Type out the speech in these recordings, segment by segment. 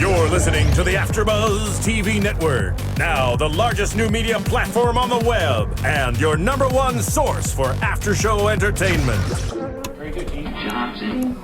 You're listening to the AfterBuzz TV network, now the largest new media platform on the web, and your #1 source for after-show entertainment. Very good, Keith Johnson.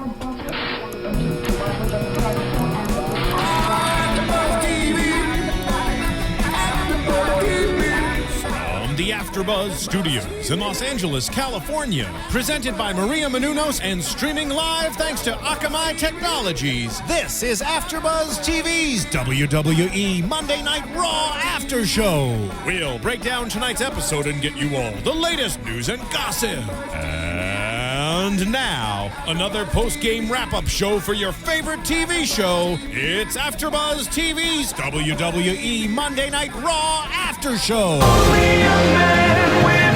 The AfterBuzz Studios in Los Angeles, California. Presented by Maria Menounos and streaming live thanks to Akamai Technologies. This is AfterBuzz TV's WWE Monday Night Raw After Show. We'll break down tonight's episode and get you all the latest news and gossip. And now, another post-game wrap-up show for your favorite TV show. It's AfterBuzz TV's WWE Monday Night Raw After Show.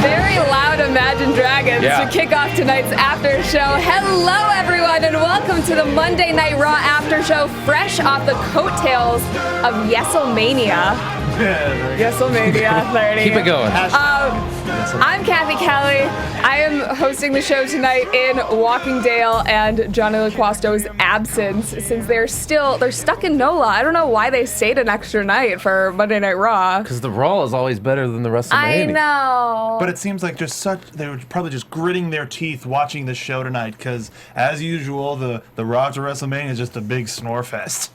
Very loud Imagine Dragons to kick off tonight's after show. Hello, everyone, and welcome to the Monday Night Raw after show, fresh off the coattails of WrestleMania. WrestleMania 30. Keep it going. I'm Cathy Kelley. I am hosting the show tonight in Walkingdale and Johnny LaQuasto's absence, since they're stuck in NOLA. I don't know why they stayed an extra night for Monday Night Raw. Because the Raw is always better than the WrestleMania. I know. But it seems like they were probably just gritting their teeth watching this show tonight, because as usual, the Raw to WrestleMania is just a big snore fest.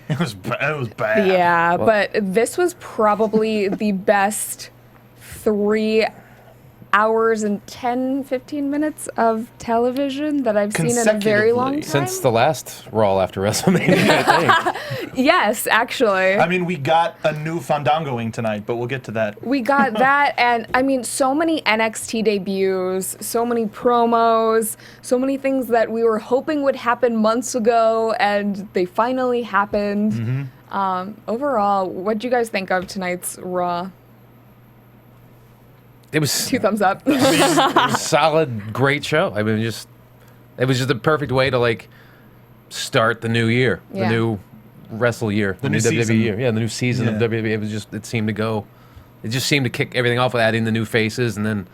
It was bad. Yeah, but this was probably the best 3 hours and 10-15 minutes of television that I've seen in a very long time. Since the last Raw after WrestleMania, I think. Yes, actually. I mean, we got a new Fandangoing tonight, but we'll get to that. We got that, and I mean, so many NXT debuts, so many promos, so many things that we were hoping would happen months ago, and they finally happened. Mm-hmm. Overall, what do you guys think of tonight's Raw? It was 2 thumbs up. it was a solid, great show. I mean, it was just the perfect way to start the new year, the new wrestle year, the new WWE year. Yeah, the new season of WWE. It seemed to kick everything off with adding the new faces and then,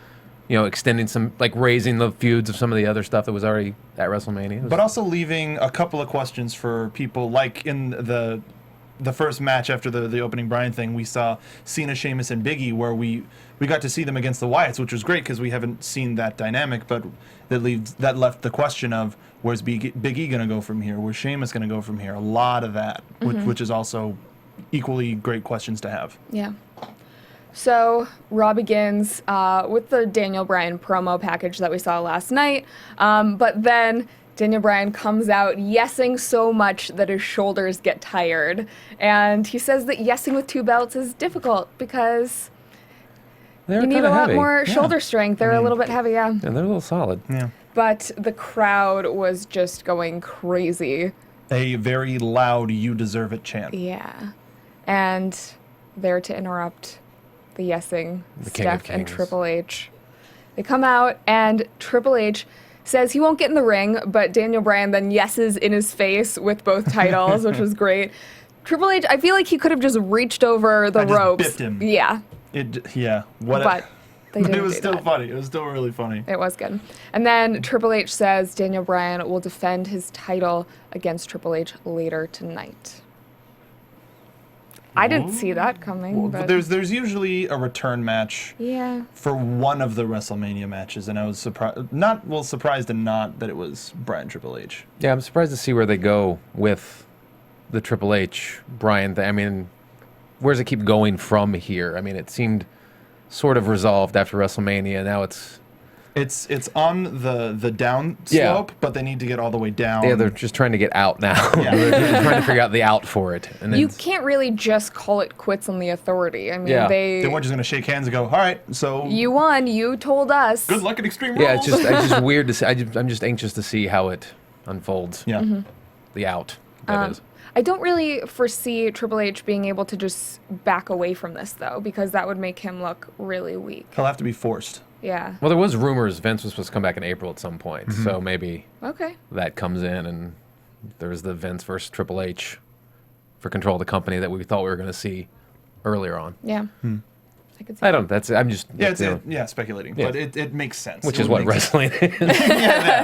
extending some, raising the feuds of some of the other stuff that was already at WrestleMania. But also leaving a couple of questions for people, like in the first match after the opening Bryan thing, we saw Cena, Sheamus, and Big E, where we got to see them against the Wyatts, which was great because we haven't seen that dynamic, but that left the question of, where's Big E going to go from here? Where's Sheamus going to go from here? A lot of that, which is also equally great questions to have. Yeah. So Raw begins with the Daniel Bryan promo package that we saw last night, but then Daniel Bryan comes out yesing so much that his shoulders get tired. And he says that yesing with 2 belts is difficult because you need a lot more shoulder strength. They're a little bit heavy, yeah. And they're a little solid. Yeah. But the crowd was just going crazy. A very loud "You deserve it" chant. Yeah. And there to interrupt the yesing, Steph and Triple H. They come out, and Triple H says he won't get in the ring, but Daniel Bryan then yeses in his face with both titles, which was great. Triple H, I feel like he could have just reached over the ropes. Biffed him. Yeah. But they didn't. It was still funny. It was still really funny. It was good. And then Triple H says Daniel Bryan will defend his title against Triple H later tonight. I didn't see that coming. But There's usually a return match for one of the WrestleMania matches, and I was surprised and not that it was Bryan Triple H. Yeah, I'm surprised to see where they go with the Triple H Bryan thing. I mean, where does it keep going from here? I mean, it seemed sort of resolved after WrestleMania. Now it's on the down slope, but they need to get all the way down. Yeah, they're just trying to get out now. Yeah. They're trying to figure out the out for it. And you can't really just call it quits on the Authority. I mean, they weren't just going to shake hands and go, all right, so... You won. You told us. Good luck at Extreme Rules. Yeah, it's just weird to see. I'm just anxious to see how it unfolds. Yeah. Mm-hmm. The out, that is. I don't really foresee Triple H being able to just back away from this, though, because that would make him look really weak. He'll have to be forced. Yeah. Well, there was rumors Vince was supposed to come back in April at some point, so maybe that comes in, and there's the Vince versus Triple H for control of the company that we thought we were going to see earlier on. Yeah. I could see I'm just... speculating, Yeah. but it makes sense. Which is what wrestling is.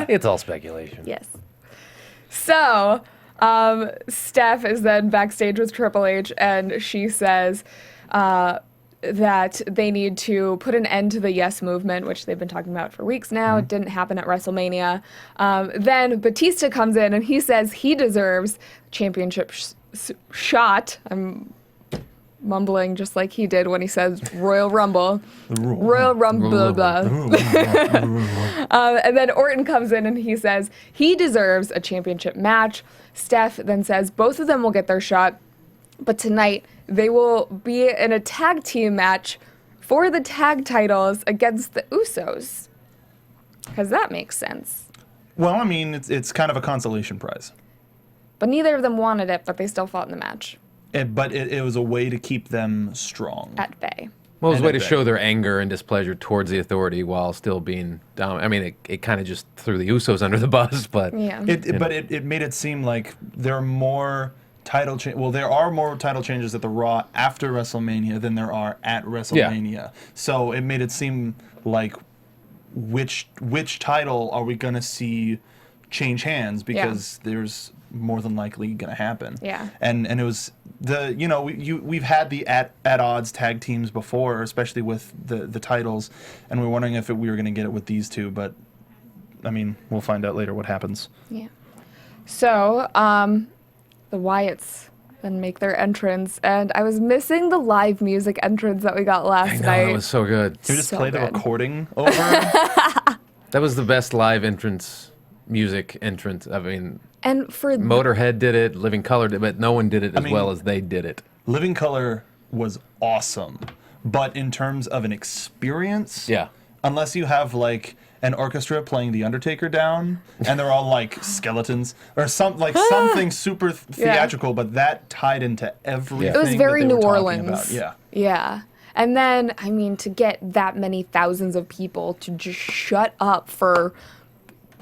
It's all speculation. Yes. So... Steph is then backstage with Triple H, and she says that they need to put an end to the yes movement, which they've been talking about for weeks now. It didn't happen at WrestleMania. Then Batista comes in, and he says he deserves championship shot. I'm mumbling just like he did when he says Royal Rumble. Royal Rumble. And then Orton comes in and he says he deserves a championship match. Steph then says both of them will get their shot, but tonight they will be in a tag team match for the tag titles against the Usos. Because that makes sense. Well, I mean, it's kind of a consolation prize. But neither of them wanted it, but they still fought in the match. But it was a way to keep them strong. At bay. Well, it was a way to show their anger and displeasure towards the Authority while still being down. I mean, it kind of just threw the Usos under the bus, but... Yeah. It made it seem like there are more title changes. Well, there are more title changes at the Raw after WrestleMania than there are at WrestleMania. Yeah. So it made it seem like which title are we going to see change hands, because there's more than likely going to happen. Yeah. And it was we've had the at odds tag teams before, especially with the titles, and we're wondering if we were going to get it with these two, but I mean, we'll find out later what happens. Yeah. So, the Wyatts then make their entrance, and I was missing the live music entrance that we got last night. It was so good. Can we just play the recording over? That was the best live music entrance. I mean, and for Motorhead did it, Living Colour did it, but no one did it as well as they did it. Living Colour was awesome, but in terms of an experience, unless you have like an orchestra playing The Undertaker down, and they're all like skeletons or something super theatrical, but that tied into everything. It was very that they New were Orleans. about. Yeah. Yeah. And then, I mean, to get that many thousands of people to just shut up for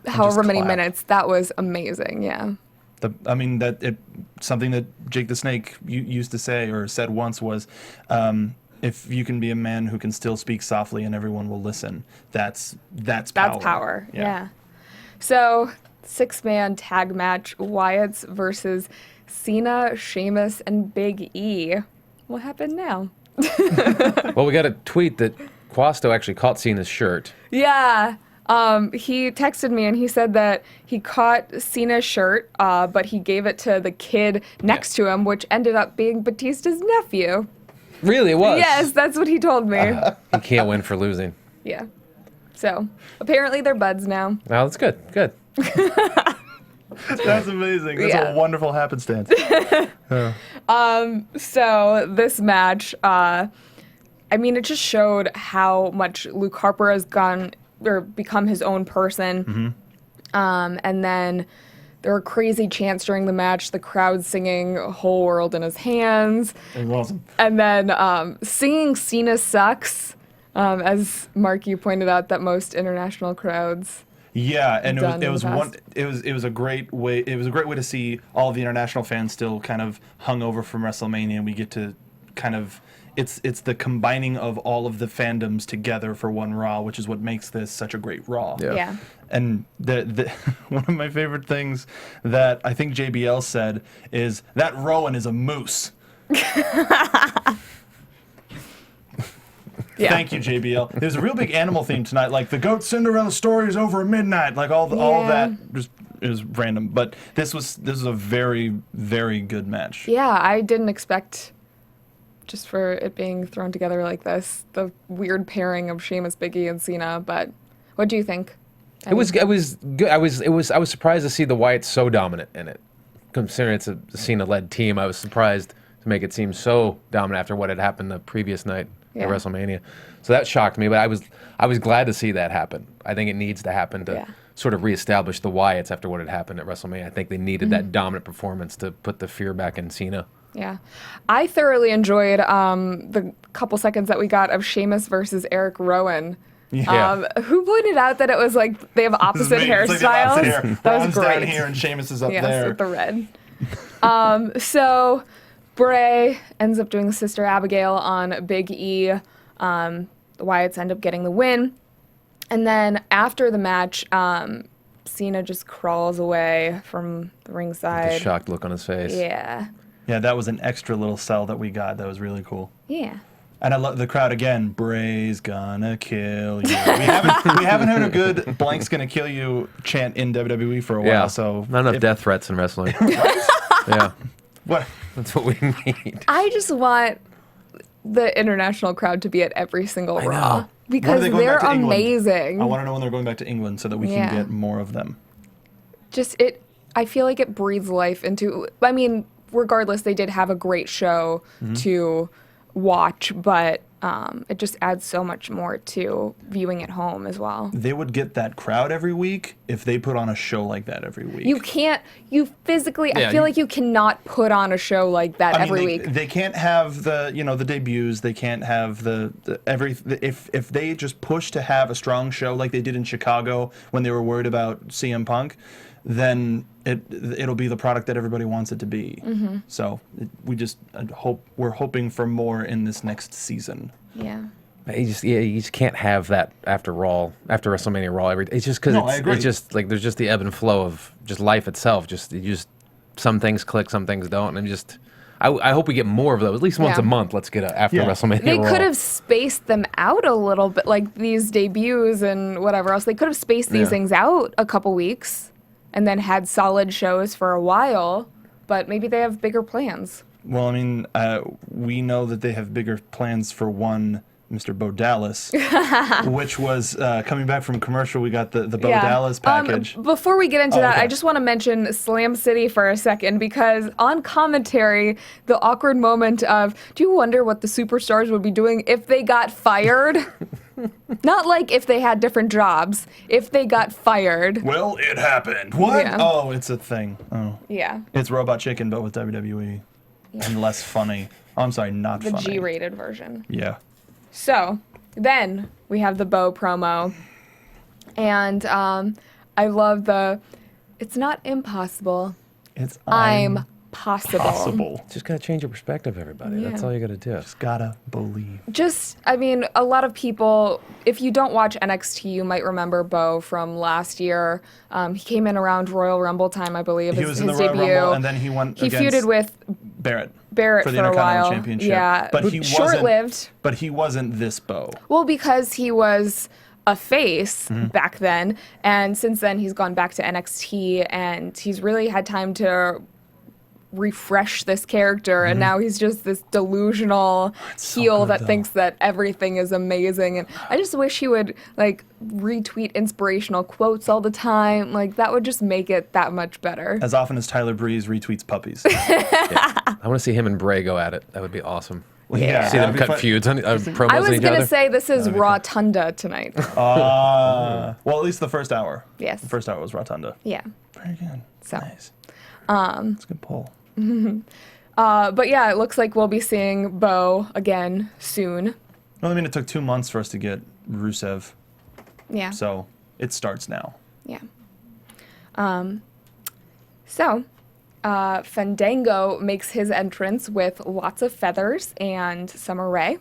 however many minutes, that was amazing. Yeah. Something that Jake the Snake used to say or said once was, if you can be a man who can still speak softly and everyone will listen, that's power. That's power. Yeah. So 6-man tag match: Wyatts versus Cena, Sheamus, and Big E. What happened now? Well, we got a tweet that Quasto actually caught Cena's shirt. Yeah. He texted me and he said that he caught Cena's shirt, but he gave it to the kid next to him, which ended up being Batista's nephew. Really, it was? Yes, that's what he told me. He can't win for losing. Yeah. So, apparently they're buds now. Well, that's good. Good. That's amazing. That's a wonderful happenstance. So, this match, I mean, it just showed how much Luke Harper has gone or become his own person. And then there were crazy chants during the match, the crowd singing "Whole World in His Hands." It was awesome. And then singing "Cena Sucks," as Mark, you pointed out that most international crowds. Yeah, and it was a great way. It was a great way to see all of the international fans still kind of hung over from WrestleMania, and we get to kind of. It's the combining of all of the fandoms together for one Raw, which is what makes this such a great Raw. Yeah. And the one of my favorite things that I think JBL said is that Rowan is a moose. Thank you, JBL. There's a real big animal theme tonight, like the Goat Cinderella story is over at midnight, like all that just is random. But this was a very, very good match. Yeah, I didn't expect, just for it being thrown together like this, the weird pairing of Sheamus, Big E, and Cena. But what do you think? It was good. I was surprised to see the Wyatts so dominant in it. Considering it's a Cena-led team, I was surprised to make it seem so dominant after what had happened the previous night at WrestleMania. So that shocked me, but I was glad to see that happen. I think it needs to happen to sort of reestablish the Wyatts after what had happened at WrestleMania. I think they needed that dominant performance to put the fear back in Cena. Yeah. I thoroughly enjoyed the couple seconds that we got of Sheamus versus Eric Rowan. Yeah. Who pointed out that it was like they have opposite hairstyles? Like that was great. Down here and Sheamus is up there. Yes, with the red. So Bray ends up doing Sister Abigail on Big E. The Wyatts end up getting the win. And then after the match, Cena just crawls away from the ringside. The shocked look on his face. Yeah. Yeah, that was an extra little cell that we got. That was really cool. Yeah. And I love the crowd again. Bray's gonna kill you. We haven't heard a good "Blank's gonna kill you" chant in WWE for a while. So not enough death threats in wrestling. Yeah. What? That's what we need. I just want the international crowd to be at every single Raw know. because they're amazing. I want to know when they're going back to England so that we can get more of them. I feel like it breathes life into. I mean, regardless, they did have a great show to watch, but it just adds so much more to viewing at home as well. They would get that crowd every week if they put on a show like that every week. You can't. You physically. I feel like you cannot put on a show like that every week. They can't have the the debuts. They can't have if they just push to have a strong show like they did in Chicago when they were worried about CM Punk, then it'll be the product that everybody wants it to be. So we're hoping for more in this next season. Yeah. You just can't have that after WrestleMania Raw. It's just because it's just like there's just the ebb and flow of just life itself. Just some things click, some things don't, and I hope we get more of those. At least once a month, let's get after WrestleMania. They Raw. could have spaced them out a little bit, like these debuts and whatever else. They could have spaced these things out a couple weeks and then had solid shows for a while, but maybe they have bigger plans. Well, I mean, we know that they have bigger plans for one Mr. Bo Dallas, which was coming back from commercial. We got the Bo Dallas package. Before we get into that, I just want to mention Slam City for a second, because on commentary, the awkward moment of, do you wonder what the superstars would be doing if they got fired? Not like if they had different jobs, if they got fired. Well, it happened. What? Yeah. Oh, it's a thing. Oh. Yeah. It's Robot Chicken, but with WWE. And less funny. Oh, I'm sorry, not funny. The G-rated version. Yeah. So, then we have the Bo promo. And I love it's not impossible. It's I'm possible. Just gotta change your perspective, everybody. That's all you gotta do. Just gotta believe. I mean, a lot of people, if you don't watch NXT, you might remember Bo from last year. He came in around Royal Rumble time, I believe. He was in the Royal Rumble, and then he feuded with Barrett for the a Intercontinental while. Championship. Yeah, but he short-lived. But he wasn't this Bo. Well, because he was a face back then, and since then he's gone back to NXT, and he's really had time to refresh this character, and now he's just this delusional heel that thinks that everything is amazing. And I just wish he would retweet inspirational quotes all the time. That would just make it that much better. As often as Tyler Breeze retweets puppies. I want to see him and Bray go at it. That would be awesome. Yeah. See them cut feuds on promos. I was going to say this is Rotunda tonight. Well, at least the first hour. Yes. The first hour was Rotunda. Yeah. Very good. So. Nice. That's a good poll. But yeah, it looks like we'll be seeing Bo again soon. Well, I mean, it took 2 months for us to get Rusev. Yeah. So it starts now. Yeah. So Fandango makes his entrance with lots of feathers and Summer Rae.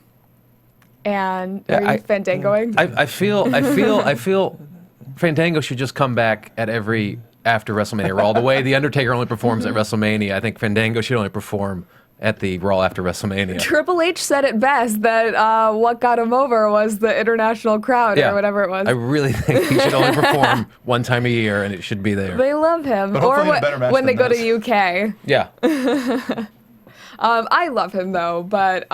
And are you Fandangoing? I feel Fandango should just come back at every after WrestleMania Raw. The way The Undertaker only performs at WrestleMania, I think Fandango should only perform at the Raw after WrestleMania. Triple H said it best, that what got him over was the international crowd or whatever it was. I really think he should only perform one time a year, and it should be there. They love him. But or a better match when they than go to UK. Yeah. I love him though, but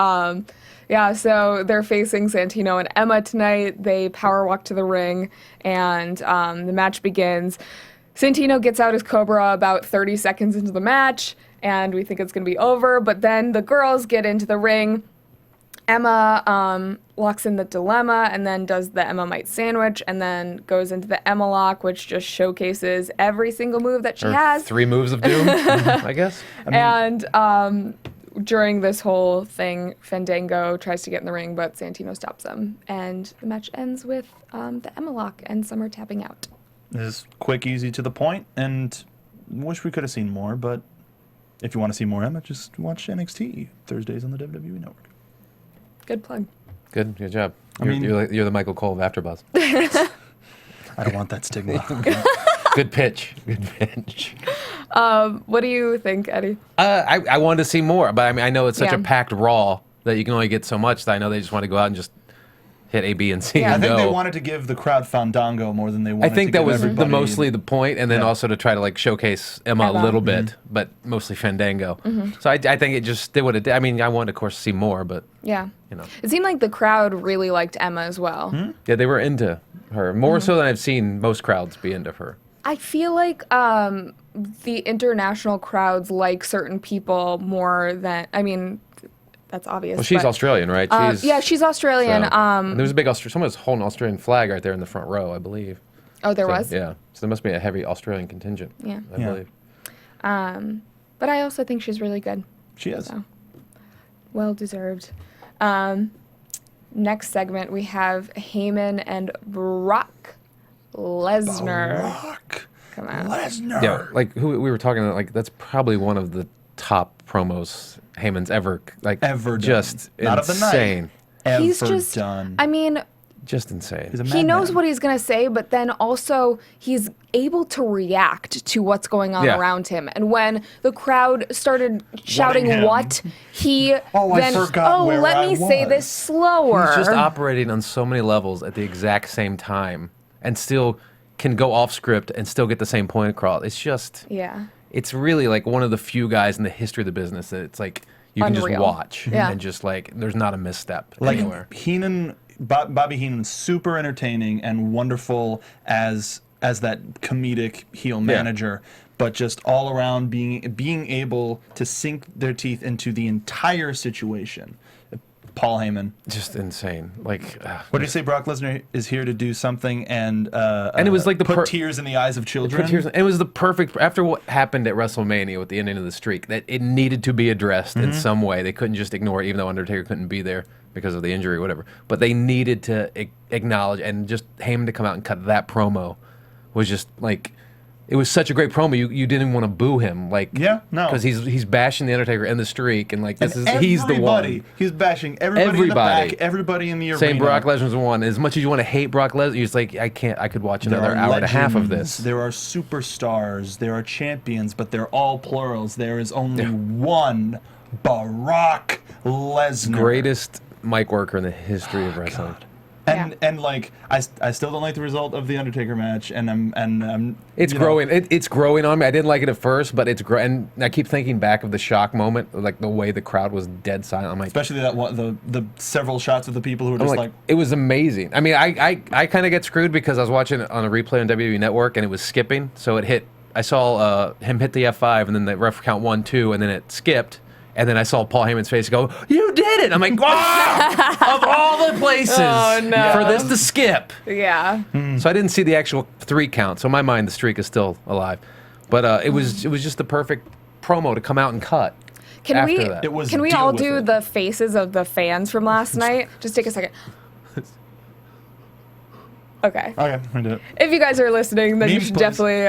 yeah, so they're facing Santino and Emma tonight. They power walk to the ring, and the match begins. Santino gets out his Cobra about 30 seconds into the match, and we think it's going to be over, but then the girls get into the ring. Emma locks in the dilemma and then does the Emma Mite sandwich and then goes into the Emma lock, which just showcases every single move that she has. 3 moves of doom, I guess. And during this whole thing, Fandango tries to get in the ring, but Santino stops him. And the match ends with the Emma lock and Summer tapping out. This is quick, easy, to the point, and wish we could have seen more, but if you want to see more Emma, just watch NXT Thursdays on the WWE Network. Good plug. Good job. You're the Michael Cole of AfterBuzz. I don't want that stigma. Good pitch. Good pitch. What do you think, Eddie? I wanted to see more, but I mean, I know it's such a packed Raw that you can only get so much. That I know they just want to go out and just hit A, B, and C. Yeah. I think go. they wanted to give the crowd Fandango more than they wanted. I think to that give was everybody. mostly the point, and then also to try to like showcase Emma a little bit, but mostly Fandango. So I think it just did what it did. I mean, I wanted, of course, to see more, but Yeah. you know, It seemed like the crowd really liked Emma as well. yeah, they were into her more so than I've seen most crowds be into her. I feel like the international crowds like certain people more than, I mean, that's obvious. Well, she's but, Australian, right? she's Australian. So, and there was a big someone was holding an Australian flag right there in the front row, I believe. Oh, there So, was? Yeah. So there must be a heavy Australian contingent. Yeah. I believe. But I also think she's really good. She is. So, well deserved. Next segment, we have Heyman and Brock Lesnar. Rock Come on. Lesnar. Yeah, like who we were talking about, like that's probably one of the top promos Heyman's ever Ever done. just Not of the night. insane. Ever He's just, done. I mean, Just insane. He's a he knows madman. what he's going to say, but then also he's able to react to what's going on Yeah. around him. And when the crowd started shouting him. what, he Oh, I then, forgot where let I me say this was." slower. He's just operating on so many levels at the exact same time and still can go off script and still get the same point across. It's just, Yeah. it's really like one of the few guys in the history of the business that it's like you can just Unreal. watch Yeah. and just like there's not a misstep Like anywhere. Heenan, Bobby Heenan, super entertaining and wonderful as that comedic heel manager, but just all around being able to sink their teeth into the entire situation. Paul Heyman. Just insane. Like, What did you say? Brock Lesnar is here to do something and it was like the put tears in the eyes of children. it was the perfect after what happened at WrestleMania with the ending of the streak that it needed to be addressed in some way. They couldn't just ignore it, even though Undertaker couldn't be there because of the injury or whatever. But they needed to acknowledge and just Heyman to come out and cut that promo was just like. It was such a great promo. You didn't want to boo him, like Yeah, no. because he's bashing the Undertaker and the streak, and like this And is he's the everybody- one. He's bashing everybody in the back, everybody in the arena. Saying Brock Lesnar's the one. As much as you want to hate Brock Lesnar, you're just like I can't. I could watch There another are hour and a half of legends, this. There are superstars. There are champions, but they're all plurals. There is only one Brock Lesnar. Greatest mic worker in the history of wrestling. And like I still don't like the result of the Undertaker match, and I'm It's you know, growing. It's growing on me. I didn't like it at first, but it's growing. And I keep thinking back of the shock moment, like the way the crowd was dead silent. I'm like, especially that one, the several shots of the people who were I'm just like, it was amazing. I mean, I kind of get screwed because I was watching it on a replay on WWE Network and it was skipping. So it hit. I saw him hit the F5 and then the ref count 1, 2, and then it skipped. And then I saw Paul Heyman's face go, "You did it!" I'm like, "Wow!" Of all the places for this to skip. Yeah. So I didn't see the actual 3 count. So in my mind, the streak is still alive. But it was just the perfect promo to come out and cut. Can after we that. It was can we deal all with do it. the faces of the fans from last night? Just take a second. Okay. Okay, I did it. If you guys are listening, then you Memes, should please. definitely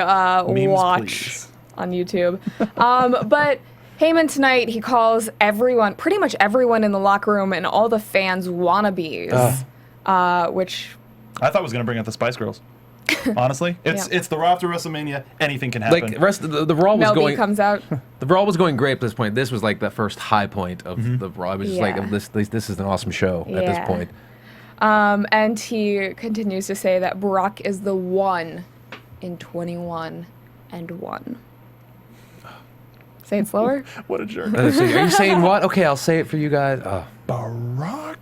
Memes, watch please. on YouTube. But Heyman tonight, he calls everyone, pretty much everyone in the locker room and all the fans wannabes, which I thought I was gonna bring up the Spice Girls. Honestly, it's the Raw after WrestleMania. Anything can happen. Like the Raw was Mel B going. comes out. The Raw was going great at this point. This was like the first high point of the Raw. It was just Yeah. like this is an awesome show at this Yeah. point. And he continues to say that Brock is the one in 21 and 1. Say it slower. What a jerk. Are you saying what? Okay, I'll say it for you guys. Oh. Barack.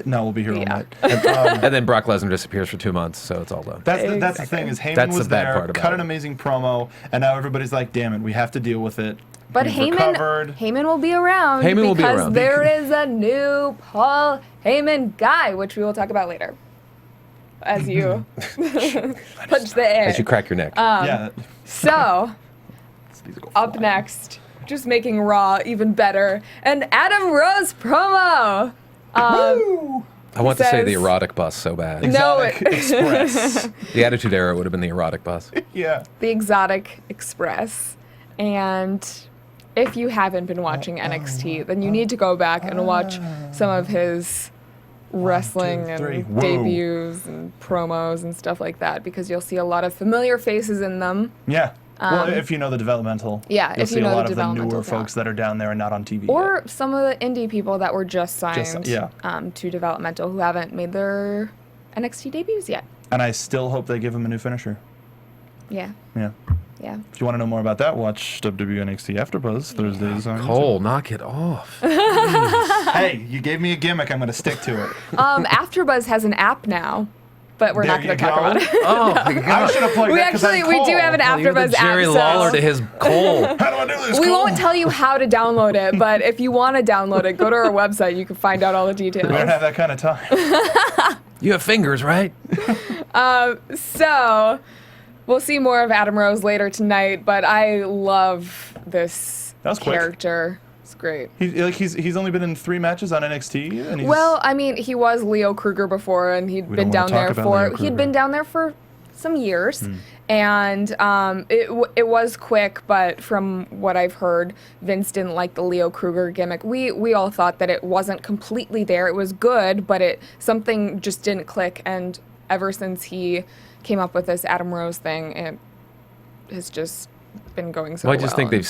No, we'll be here all Yeah. night. And then Brock Lesnar disappears for 2 months, so it's all done. That's the thing is Heyman That's the was bad there, part about cut it. an amazing promo, and now everybody's like, "Damn it, we have to deal with it." But We've recovered. Heyman will be around Heyman will be because around. there is a new Paul Heyman guy, which we will talk about later. As you punch the air. As you crack your neck. Yeah. So, These go up flying. next, just making Raw even better, an Adam Rose promo. I want to say the says- erotic bus so bad. No, Exotic Express. The Attitude Era would have been the erotic bus. Yeah. the Exotic Express. And if you haven't been watching NXT, then you need to go back and watch some of his wrestling and debuts and promos and stuff like that, because you'll see a lot of familiar faces in them. Yeah. Well, if you know the developmental, yeah, you'll if see you know a lot the of the newer developmental folks that are down there and not on TV or yet. some of the indie people that were just signed to developmental who haven't made their NXT debuts yet. And I still hope they give him a new finisher. Yeah. Yeah. Yeah. If you want to know more about that, watch WWE NXT AfterBuzz Thursdays on Cole, knock it off. Hey, you gave me a gimmick. I'm going to stick to it. AfterBuzz has an app now, but we're not going to talk about it. Oh my God! I should have plugged We that 'cause I'm actually we do Cole. have an You're the AfterBuzz app. Jerry so Lawler to his Cole. How do I do this? we Cole? won't tell you how to download it, but if you want to download it, go to our website. You can find out all the details. We don't have that kind of time. You have fingers, right? So, we'll see more of Adam Rose later tonight, but I love this That was quick. character. It's great. He's only been in 3 matches on NXT, and he's Well, I mean, he was Leo Kruger before, and he'd We been don't down wanna there talk about Leo he'd Kruger. been down there for some years, and it was quick. But from what I've heard, Vince didn't like the Leo Kruger gimmick. We all thought that it wasn't completely there. It was good, but something just didn't click. And ever since he came up with this Adam Rose thing, it has just been going so well. I just think they've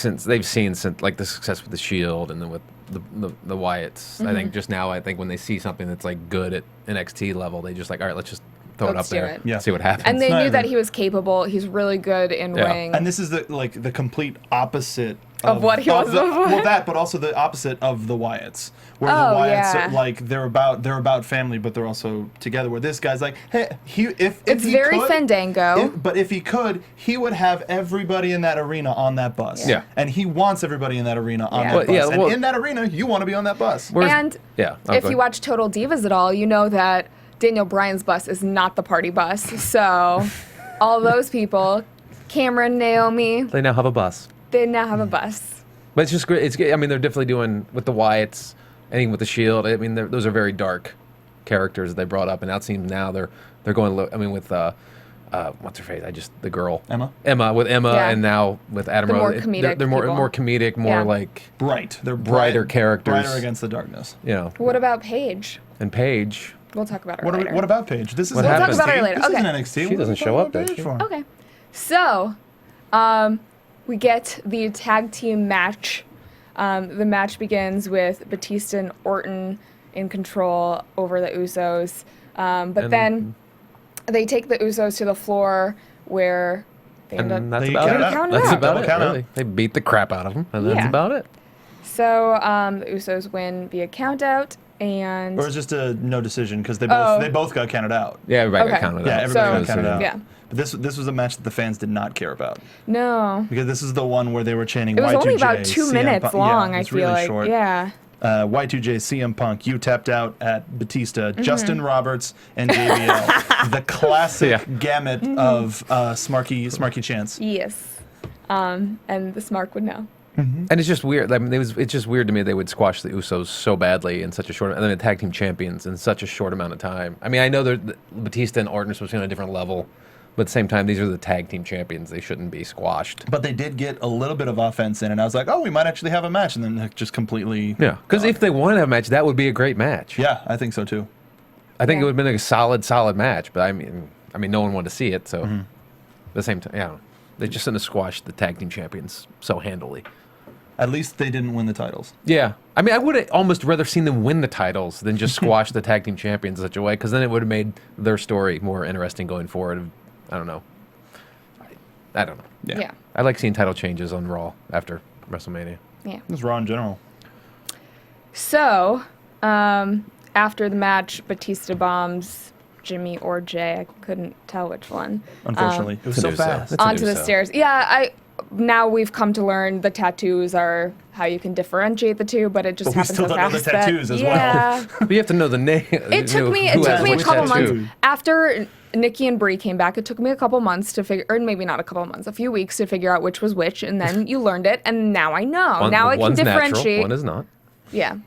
seen like the success with the Shield and then with the Wyatts. I think just now, when they see something that's like good at NXT level, they just like, all right, let's just throw it up do there, it. Yeah. see what happens. And they No, I knew that agree. he was capable. He's really good in Yeah. ring. And this is the complete opposite Of what he was before. Well, that, but also the opposite of the Wyatts, where the Oh, Wyatts yeah. are, like they're about family, but they're also together. Where this guy's like, hey, if It's he very could, Fandango. but if he could, he would have everybody in that arena on that bus. Yeah. And he wants everybody in that arena on Yeah. that Well, bus. yeah, And well- in that arena, you want to be on that bus. Whereas- And yeah, if go you ahead. watch Total Divas at all, you know that Daniel Bryan's bus is not the party bus. So all those people, Cameron, Naomi, they now have a bus. they now have a bus. But it's just great. It's good. I mean, they're definitely doing with the Wyatts, anything with the Shield. I mean, those are very dark characters that they brought up, and now it seems now they're going. I mean, with what's her face? The girl Emma, Yeah. and now with Adam The Rose, more comedic they're more people. comedic, more Yeah. like bright. They're brighter characters. brighter against the darkness. you know. What about Paige? And Paige, We'll talk about her later. What about Paige? This is What NXT. happened? We'll talk about her later. This Okay. isn't NXT. She What are doesn't we show talking up, does about she? Paige for? Okay. So, we get the tag team match. The match begins with Batista and Orton in control over the Usos. But And- then they take the Usos to the floor where they end and up... that's They about count it. out. Count it That's out. about Double it. count out. Really, they beat the crap out of them, and that's Yeah. about it. So the Usos win via countout, and... Or it was just a no decision because they Oh. both got counted out. Yeah, everybody Okay. got counted Yeah, out. everybody So- got counted out. Yeah. But this was a match that the fans did not care about No. because this is the one where they were chanting It was Y2J. only about 2 CM minutes Punk. long, Yeah, I it's feel really like. short. Yeah. Y2J, CM Punk, you tapped out at Batista, Mm-hmm. Justin Roberts, and JBL. The classic Yeah. gamut of smarky chants. Yes. And the Smart would know. And it's just weird. I mean, it's just weird to me they would squash the Usos so badly in such a short, and then the tag team champions in such a short amount of time. I mean, I know Batista and Orton are supposed to be on a different level, but at the same time, these are the tag team champions. They shouldn't be squashed. But they did get a little bit of offense in, and I was like, oh, we might actually have a match, and then it just completely. Yeah, because if they wanted to have a match, that would be a great match. Yeah, I think so too. I think Yeah. it would have been a solid match. But I mean, no one wanted to see it. So at the same time, yeah, they just shouldn't have squashed the tag team champions so handily. At least they didn't win the titles. Yeah, I mean, I would have almost rather seen them win the titles than just squash the tag team champions in such a way, because then it would have made their story more interesting going forward. I don't know. I don't know. Yeah. I like seeing title changes on Raw after WrestleMania. Yeah. This is Raw in general. So, after the match, Batista bombs Jimmy or Jay. I couldn't tell which one. Unfortunately, it was It's so an Uso. fast. It's an Onto the Uso. stairs. Yeah, now we've come to learn the tattoos are how you can differentiate the two, but it just But we happens still so don't know the fast that- tattoos as well. yeah. But you have to know the name. It took me a couple months after Nikki and Brie came back. It took me a couple months to figure, or maybe not a couple months, a few weeks to figure out which was which, and then you learned it, and now I know. Now I can one's differentiate. Natural, one is not. Yeah,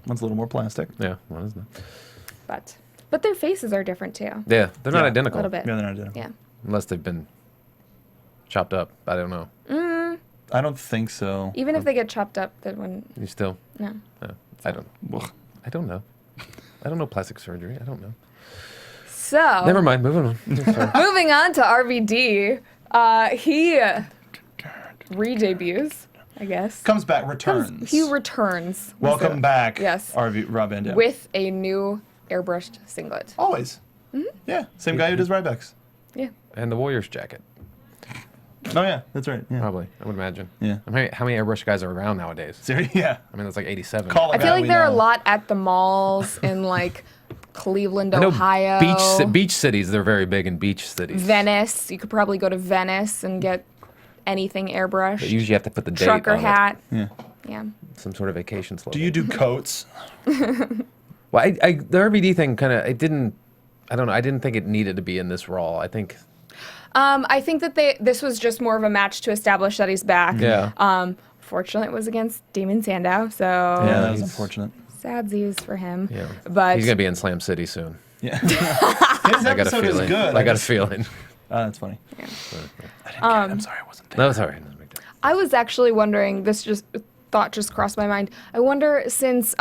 One's a little more plastic. Yeah, one is not. but their faces are different too. Yeah, they're not Yeah. A identical. little bit. Yeah, they're not identical. Yeah. Unless they've been chopped up. I don't know. I don't think so. Even if they get chopped up, that wouldn't. You still? No. I don't. Ugh. I don't know. I don't know plastic surgery. I don't know. So Never mind. Moving on. moving on to RVD, he re-debuts, I guess. Comes back, returns. He returns. Welcome back. Yes. Rob Van Dam. With a new airbrushed singlet. Always. Yeah. Same guy who does Ryback's. Yeah. And the Warriors jacket. Oh yeah, that's right. Yeah. Probably. I would imagine. Yeah. How many airbrush guys are around nowadays? Seriously? Yeah. I mean, it's like 87. Call a I guy feel like we there are a know. lot at the malls in like Cleveland, I know Ohio. beach cities. They're very big in beach cities. Venice. You could probably go to Venice and get anything airbrushed. But usually you have to put the date Trucker on hat. Yeah. Yeah. it. Some sort of vacation slogan. Do you do coats? Well, the RVD thing kind of, I don't know. I didn't think it needed to be in this Raw. I think. I think that this was just more of a match to establish that he's back. Yeah. Fortunately, it was against Damon Sandow, so Yeah, that was he's- unfortunate. sadsies for him. Yeah. But He's gonna be in Slam City soon. Yeah. His I got a episode is feeling. good. I got a feeling. That's funny. I'm sorry, I wasn't there. No, it's all right. I was actually wondering, thought just crossed my mind. I wonder, since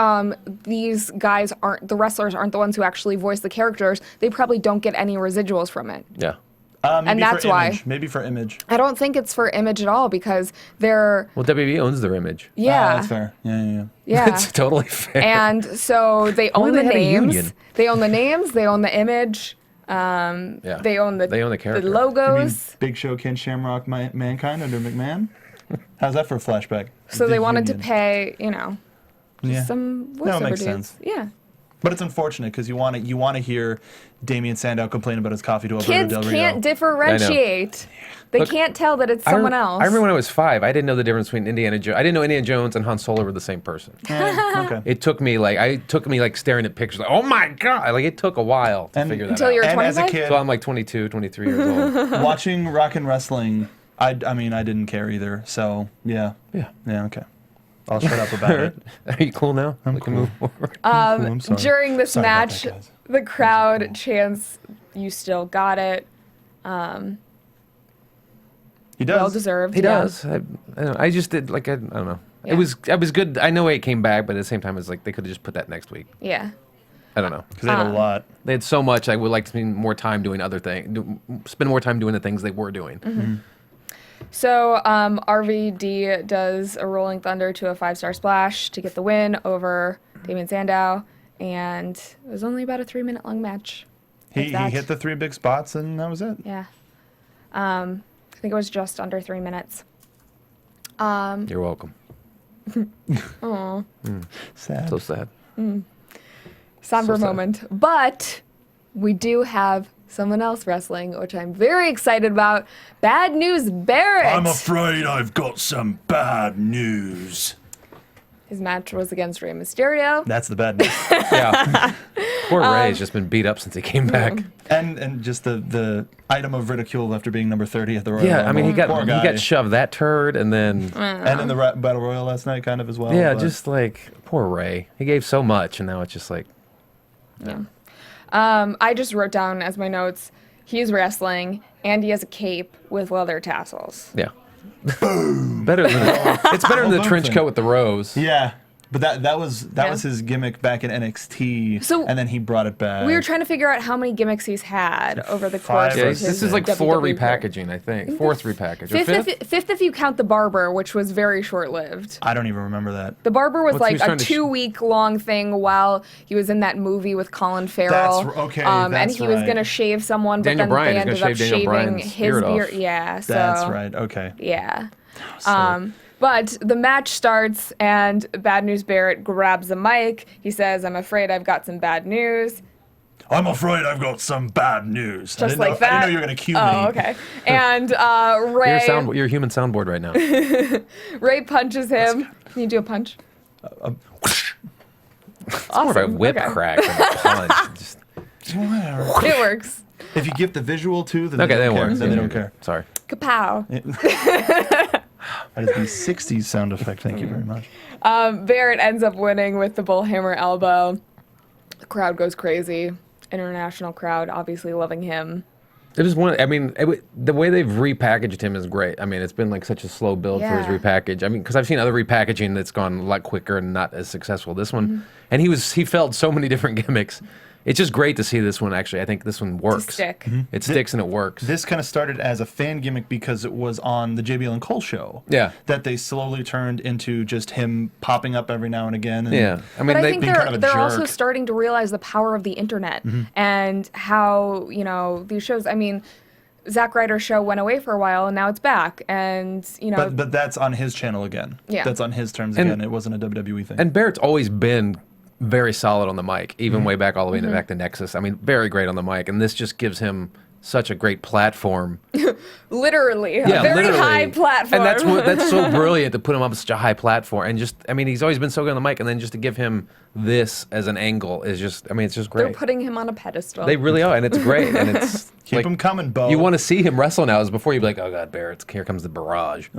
these guys the wrestlers aren't the ones who actually voice the characters, they probably don't get any residuals from it. Yeah. Maybe that's for why. Image. Maybe for Image. I don't think it's for Image at all because they're, Well, WWE owns their image. yeah. That's fair. Yeah. Yeah. It's totally fair. And so they own Only the they had a names. union. They own the names. They own the image. Yeah. They own the character. the You mean logos. Big Show, Ken Shamrock, Mankind under McMahon? How's that for a flashback? So The they wanted union. to pay, Yeah. some voiceover No, it makes dudes. sense. Yeah. But it's unfortunate because you want to hear Damien Sandow complain about his coffee to Alberto Kids Del Rio. can't differentiate. They Look, can't tell that it's someone else. I remember when I was 5, I didn't know the difference between Indiana Jones. I didn't know Indiana Jones and Han Solo were the same person. Okay. It took me staring at pictures like, oh my god, like it took a while to figure that Until out. you're And as a 25? kid, So I'm like 22, 23 years old. watching rock and wrestling, I mean, I didn't care either. So yeah. Yeah. Okay. I'll shut up about it. Are you cool now? We can cool. move forward. I'm sorry. During this Sorry about match, that, guys. the crowd chants, "You still got it." He does. Well deserved. He yeah. does. I don't know. I just did I don't know. Yeah. It was good. I know it came back, but at the same time, it's like they could have just put that next week. Yeah. I don't know. Because they had a lot. They had so much. I would like to spend more time doing other things. Spend more time doing the things they were doing. Mm-hmm. So RVD does a Rolling Thunder to a 5-star splash to get the win over Damien Sandow, and it was only about a 3-minute long match. He If that. hit the 3 big spots and that was it. Yeah. I think it was just under 3 minutes. You're welcome. Sad. So sad. Somber So sad. moment. But we do have someone else wrestling, which I'm very excited about. Bad News Barrett. I'm afraid I've got some bad news. His match was against Rey Mysterio. That's the bad news. Yeah. Poor Ray's just been beat up since he came back. and just the item of ridicule after being number 30 at the Royal Yeah, Rumble. I mean, he Poor guy. got shoved that turd, and then And in the Battle Royal last night kind of as well. yeah, but- just like poor Ray. He gave so much, and now it's just like I just wrote down as my notes, he's wrestling, and he has a cape with leather tassels. yeah. better than it's better than the Boom trench thing. coat with the rose. Yeah. But that was Yeah. his gimmick back in NXT, So, and then he brought it back. We were trying to figure out how many gimmicks he's had over the Five course or of Yeah, his this is like 4 WWE career. repackaging, I think. 4th repackage. Or Fifth if you count the barber, which was very short-lived. I don't even remember that. The barber was What's he like a trying to 2-week long thing while he was in that movie with Colin Farrell. okay, and that's he was right. gonna shave someone, but Daniel then Bryan they is gonna ended up shave Daniel shaving Bryan's his beard off. beard. Yeah, so That's right. Okay. yeah. So- But the match starts and Bad News Barrett grabs the mic. He says, "I'm afraid I've got some bad news." I'm afraid I've got some bad news. Just didn't like know- I that. didn't know you were gonna cue me. Oh, okay. And Ray You're a human soundboard right now. Ray punches him. Can you do a punch? More of a Awesome. whip Okay. crack than a punch. Just, Whatever. It works. If you give the visual too, then okay, they that don't care. works. Then they Yeah, don't yeah, care. Sorry. Kapow. That is the 60s sound effect. Thank you very much. Barrett ends up winning with the bullhammer elbow. The crowd goes crazy. International crowd obviously loving him. It was one. I mean, the way they've repackaged him is great. I mean, it's been like such a slow build for his repackage. I mean, because I've seen other repackaging that's gone a lot quicker and not as successful. This one, and he felt so many different gimmicks. It's just great to see this one. Actually, I think this one works. To stick. It sticks and it works. This kind of started as a fan gimmick because it was on the JBL and Cole show. Yeah. That they slowly turned into just him popping up every now and again. And Yeah. I mean, But I think being kind of a they're also jerk. starting to realize the power of the internet and how, you know, these shows, I mean, Zack Ryder's show went away for a while and now it's back. And, you know. But that's on his channel again. Yeah. That's on his terms again. It wasn't a WWE thing. And Barrett's always been very solid on the mic, even way back all the way back to Nexus. I mean, very great on the mic, and this just gives him such a great platform. Literally, a very high platform. And that's so brilliant to put him up on such a high platform. And just, I mean, he's always been so good on the mic, and then just to give him this as an angle is just, I mean, it's just great. They're putting him on a pedestal. They really are, and it's great. And it's Keep him coming, Bo. You want to see him wrestle now, as before you'd be like, oh God, Barrett, here comes the barrage.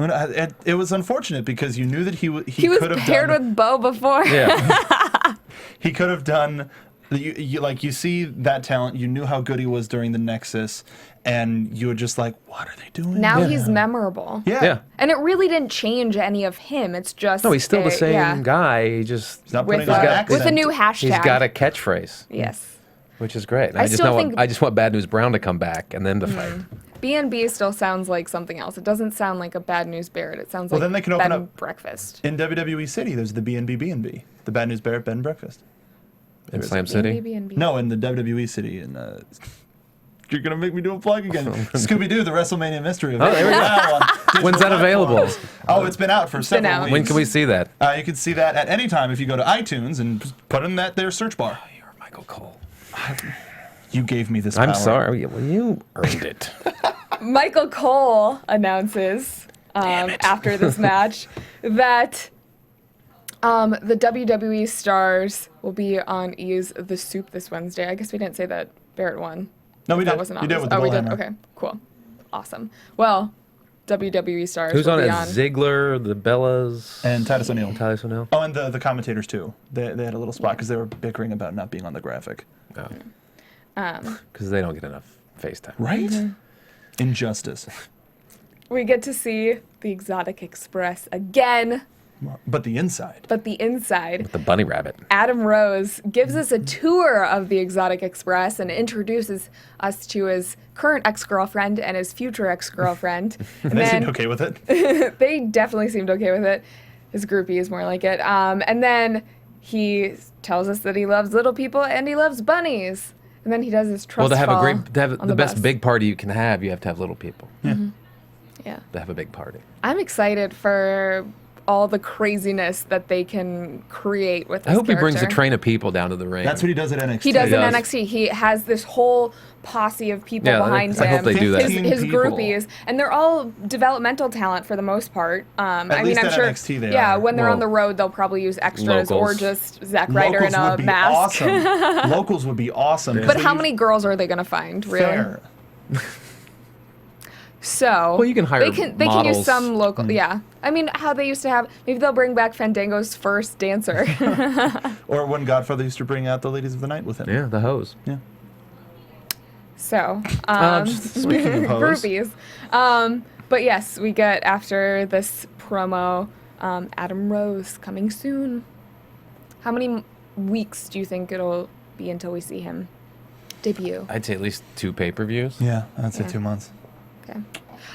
It was unfortunate because you knew that he was could have paired done, with Bo before. Yeah. he could have done. You see that talent. You knew how good he was during the Nexus, and you were just like, "What are they doing?" Now he's memorable. Yeah. And it really didn't change any of him. It's just No, he's still the same guy. He just He's not with, putting on an accent. with a new hashtag. he's got a catchphrase, Yes. which is great. And I I just still know think- I just want Bad News Brown to come back and then to fight. B&B still sounds like something else. It doesn't sound like a Bad News Barrett. It sounds like then they can bed open and up- breakfast. In WWE City, there's the B&B, the Bad News Barrett Bed and Breakfast. In Slam City. B&B. No, in the WWE City. You're gonna make me do a plug again. Scooby-Doo, the WrestleMania Mystery Event. Oh, there we go. Now on digital When's that available? platforms. Oh, it's been out for several out. weeks. When can we see that? You can see that at any time if you go to iTunes and just put in that there search bar. You're Michael Cole. You gave me this power. I'm sorry. Well, you earned it. Michael Cole announces after this match that the WWE stars will be on Ease the Soup this Wednesday. I guess we didn't say that Barrett won. No, we That did. wasn't You did obvious. with the we did. bullhammer. Okay, cool, awesome. Well, WWE stars. Who's will on be it? on. Ziggler, the Bellas, And Titus O'Neil. Titus O'Neil. Oh, and the commentators too. They had a little spot because they were bickering about not being on the graphic. Because they don't get enough FaceTime. Right? Injustice. We get to see the Exotic Express again, But the inside. but the inside. The bunny rabbit. Adam Rose gives us a tour of the Exotic Express and introduces us to his current ex-girlfriend and his future ex-girlfriend. And they seemed okay with it. They definitely seemed okay with it. His groupie is more like it. And then he tells us that he loves little people and he loves bunnies. And then he does his trust Well, to have fall to have on the best bus. big party you can have, you have to have little people. Yeah. To have a big party. I'm excited for all the craziness that they can create with this I hope he brings a character. train of people down to the ring. That's what he does at NXT. He does He in does. NXT. He has this whole posse of people Yeah, behind I him. hope they do that. His 15 people. groupies, and they're all developmental talent for the most part. I mean, least I'm at sure. NXT they yeah, are. when they're Well, on the road, they'll probably use extras or locals. just Zack Ryder in Locals a would be mask. awesome. Locals would be awesome. But how many girls are they gonna find? Really? Fair. So Well, you can hire they can use models. some local. Yeah, I mean, how they used to have. Maybe they'll bring back Fandango's first dancer. Or when Godfather used to bring out the ladies of the night with him. Yeah, the hose. Yeah. So, Speaking of hoes. groupies. But yes, we get after this promo, Adam Rose coming soon. How many weeks do you think it'll be until we see him debut? I'd say at least 2 pay-per-views. Yeah, I'd say Yeah. 2 months. Okay.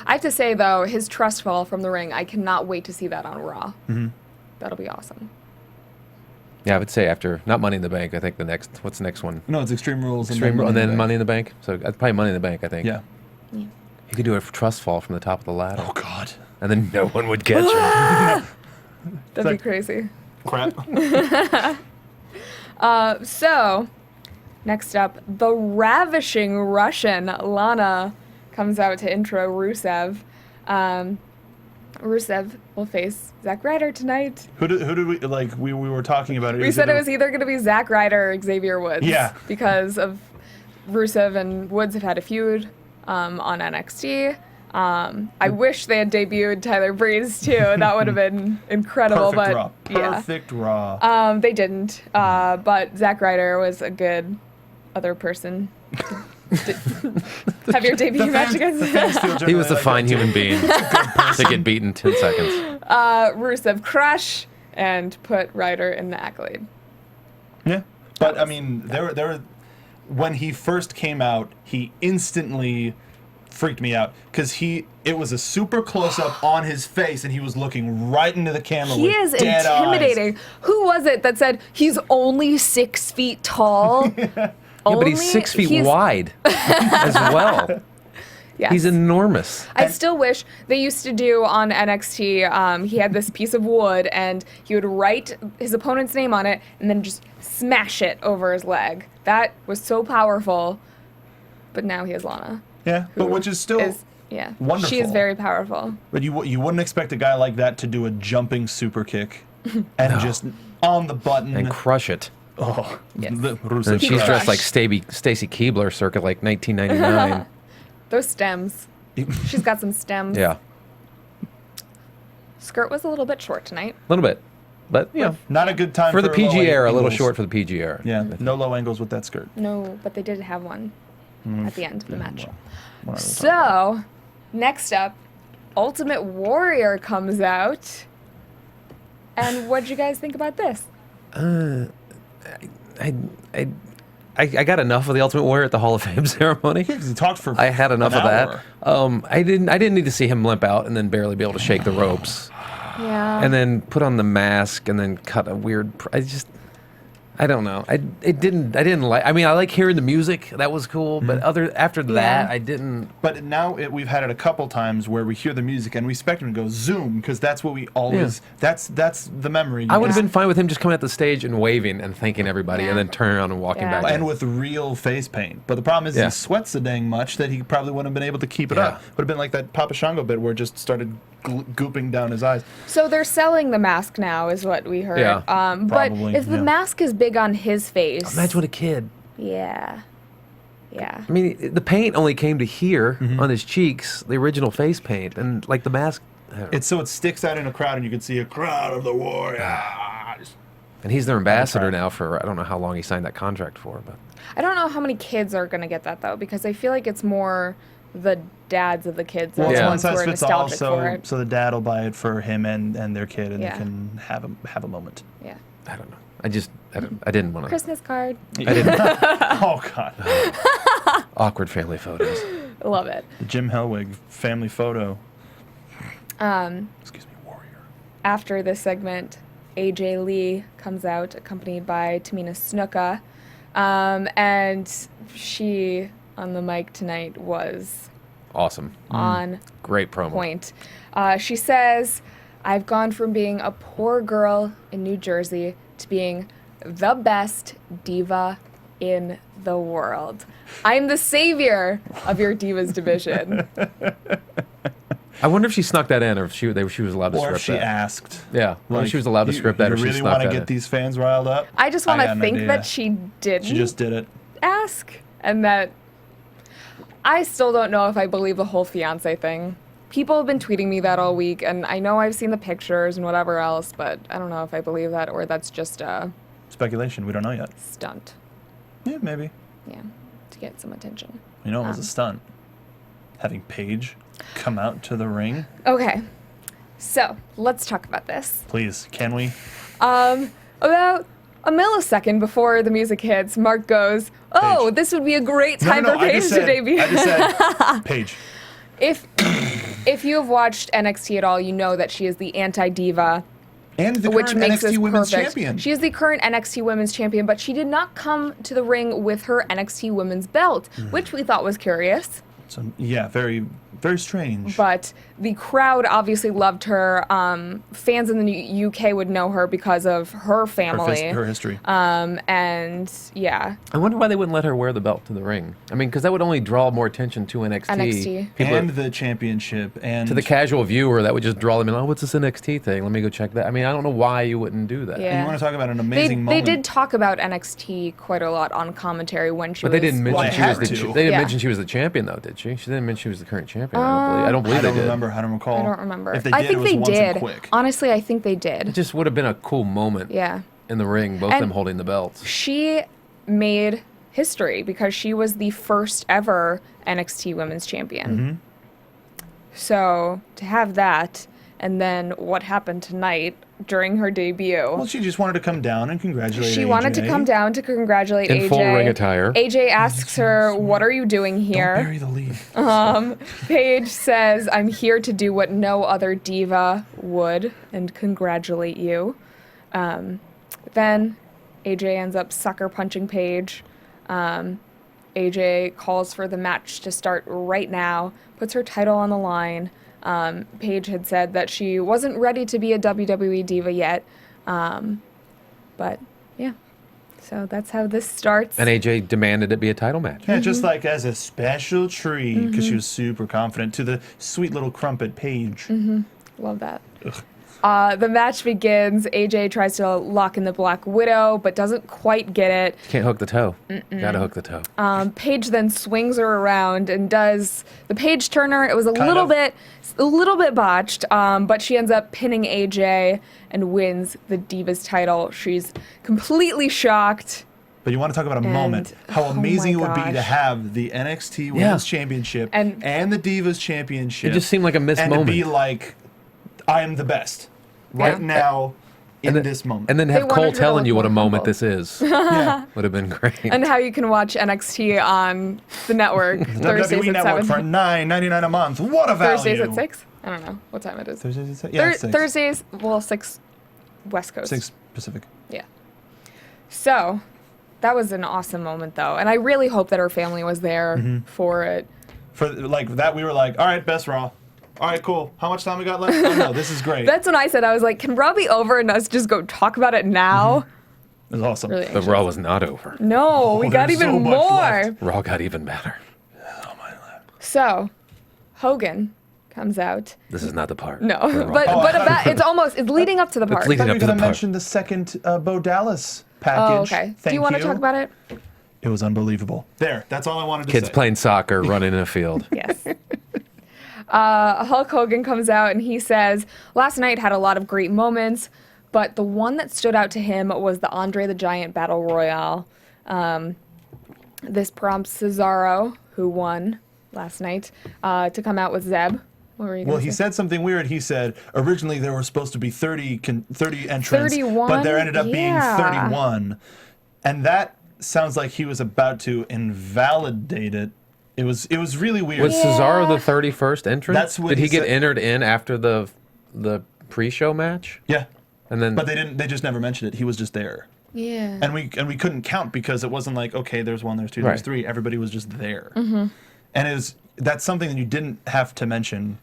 I have to say though, his trust fall from the ring, I cannot wait to see that on Raw. Mm-hmm. That'll be awesome. Yeah, I would say after, not Money in the Bank, I think what's the next one? No, it's Extreme Rules. Extreme, and then Money Money in the Bank. So probably Money in the Bank, I think. Yeah. You could do a trust fall from the top of the ladder. Oh, God. And then no one would catch him. That'd be crazy. Crap. So, next up, the ravishing Russian Lana comes out to intro Rusev. Rusev will face Zack Ryder tonight. Who did we, like, we were talking about it. We said it was either going to be Zack Ryder or Xavier Woods. Yeah. Because of Rusev and Woods have had a feud on NXT. I wish they had debuted Tyler Breeze too. That would have been incredible. Perfect but Raw. yeah. Perfect Raw. They didn't. But Zack Ryder was a good other person have your debut match against He was a fine human being to get beaten 10 seconds. Rusev Crush and put Ryder in the Accolade. Yeah, but I mean, there, when he first came out, he instantly freaked me out because it was a super close up on his face, and he was looking right into the camera. He is intimidating. Eyes. Who was it that said he's only 6 feet tall? Yeah, but he's 6 feet wide as well. Yes. He's enormous. I still wish they used to do on NXT. He had this piece of wood, and he would write his opponent's name on it, and then just smash it over his leg. That was so powerful. But now he has Lana. Yeah, but which is still wonderful. She is very powerful. But you wouldn't expect a guy like that to do a jumping super kick and just on the button and crush it. Oh, yes. And she's dressed like Stacy Keibler circa like 1999. Those stems. She's got some stems. Yeah. Skirt was a little bit short tonight. A little bit. But, you know. Not a good time for the PG low era, a little angles. short for the PG era. Yeah, no low angles with that skirt. No, but they did have one at the end of the match. So, next up, Ultimate Warrior comes out. And what'd you guys think about this? I got enough of the Ultimate Warrior at the Hall of Fame ceremony. He talked for I had enough an of hour. that. I didn't need to see him limp out and then barely be able to shake the ropes. Yeah. And then put on the mask and then cut a weird. I don't know. I didn't like. I mean, I like hearing the music. That was cool. But after that, I didn't. But now we've had it a couple times where we hear the music and we expect him to go zoom because that's what we always. Yeah. That's the memory. I would have been fine with him just coming at the stage and waving and thanking everybody and then turning around and walking back. And with real face paint. But the problem is he sweats so dang much that he probably wouldn't have been able to keep it up. Would have been like that Papa Shango bit where it just started gooping down his eyes. So they're selling the mask now, is what we heard. Yeah, but if the mask is big on his face, imagine what a kid. Yeah. I mean, the paint only came to here on his cheeks, the original face paint, and like the mask. It sticks out in a crowd, and you can see a crowd of the Warrior. And he's their ambassador now for I don't know how long he signed that contract for, but I don't know how many kids are gonna get that though, because I feel like it's more the dads of the kids. Well, it's one size fits all, for it. so the dad will buy it for him and their kid, and they can have a moment. Yeah. I don't know. I didn't want to. Christmas card. I didn't. Oh God. Awkward family photos. Love it. The Jim Hellwig family photo. Excuse me, Warrior. After this segment, AJ Lee comes out, accompanied by Tamina Snuka, and she on the mic tonight was awesome. On great promo. Point. She says, "I've gone from being a poor girl in New Jersey to being the best diva in the world. I'm the savior of your divas division." I wonder if she snuck that in, or if she was allowed to script that. Or if she asked. Yeah, or if she was allowed to script that, or you she really snuck want to that get in. these fans riled up? I just want I to got an think idea. that she didn't. She just did it. Ask, and that I still don't know if I believe the whole fiance thing. People have been tweeting me that all week, and I know I've seen the pictures and whatever else, but I don't know if I believe that or that's just a Speculation. We don't know yet. stunt. Yeah, maybe. Yeah, to get some attention. You know, it was a stunt. Having Paige come out to the ring. Okay, so let's talk about this. Please, can we? About a millisecond before the music hits, Mark goes, "Oh, Paige. this would be a great time for I Paige just to said, debut." I just said Paige. If you have watched NXT at all, you know that she is the anti-diva, And the which current makes NXT this Women's perfect. Champion. She is the current NXT Women's Champion, but she did not come to the ring with her NXT Women's belt, which we thought was curious. So, yeah, very, very strange. But the crowd obviously loved her. Fans in the UK would know her because of her family. Her history. And yeah. I wonder why they wouldn't let her wear the belt to the ring. I mean, because that would only draw more attention to NXT. And the championship. And to the casual viewer, that would just draw them in. Oh, what's this NXT thing? Let me go check that. I mean, I don't know why you wouldn't do that. Yeah. And you want to talk about an amazing They moment. did talk about NXT quite a lot on commentary when she But was. they didn't mention she was the. They didn't Yeah. mention she was the champion, though, did she? She didn't mention she was the current champion. I don't believe I they don't did. remember. I don't recall. I don't remember. If they I did, think it was they once did. and quick. Honestly, I think they did. It just would have been a cool moment. Yeah. In the ring, both And them holding the belts. She made history because she was the first ever NXT Women's Champion. So to have that, and then what happened tonight during her debut. Well, she just wanted to come down and congratulate She AJ. wanted to come down to congratulate AJ. In full ring attire. AJ asks her, "What are you doing here?" Don't bury the lead. Paige says, "I'm here to do what no other diva would and congratulate you." Then AJ ends up sucker punching Paige. AJ calls for the match to start right now, puts her title on the line. Paige had said that she wasn't ready to be a WWE diva yet. But yeah, so that's how this starts. And AJ demanded it be a title match. Yeah, just like as a special treat, because she was super confident, to the sweet little crumpet Paige. Love that. The match begins. AJ tries to lock in the Black Widow, but doesn't quite get it. Can't hook the toe. Gotta hook the toe. Paige then swings her around and does the Paige turner. It was a little bit botched, but she ends up pinning AJ and wins the Divas title. She's completely shocked. But you want to talk about a moment, how amazing it would be to have the NXT Women's Championship and the Divas Championship. It just seemed like a missed moment. And to be like, I am the best right now in this moment. And then have Cole telling you what a moment this is. Yeah. Would have been great. And how you can watch NXT on the network Thursdays WWE at Network 7. for $9.99 a month. What a value. Thursdays at 6? I don't know what time it is. Thursdays at 6? Yeah, 6. Thursdays, well, 6 West Coast. 6 Pacific. Yeah. So, that was an awesome moment, though. And I really hope that her family was there for it. For like that, we were like, all right, best Raw. All right, cool. How much time we got left? Oh, no, this is great. That's when I said, I was like, can Raw be over and us just go talk about it now? It was awesome. Really But Raw was not over. No, we got there's even so much more. left. Raw got even better. So, Hogan comes out. This is not the part. No, where Raw- it's leading up to the part. leading I thought up we to were the going to part. mention the second Bo Dallas package. Oh, okay. Thank Do you want to talk about it? It was unbelievable. There, that's all I wanted to Kids say. playing soccer, running in a field. Yes. Hulk Hogan comes out and he says, last night had a lot of great moments, but the one that stood out to him was the Andre the Giant Battle Royale. This prompts Cesaro, who won last night, to come out with Zeb. What were you Well, gonna he say? said something weird. He said, originally there were supposed to be 30 entrants, 31? but there ended up Yeah. being 31. And that sounds like he was about to invalidate it. It was really weird. Was Cesaro the 31st entrant? That's what Did he he get said. entered in after the pre-show match? Yeah. And then But they just never mentioned it. He was just there. Yeah. And we couldn't count because it wasn't like, okay, there's 1, there's 2, there's Right. 3. Everybody was just there. And that's something that you didn't have to mention,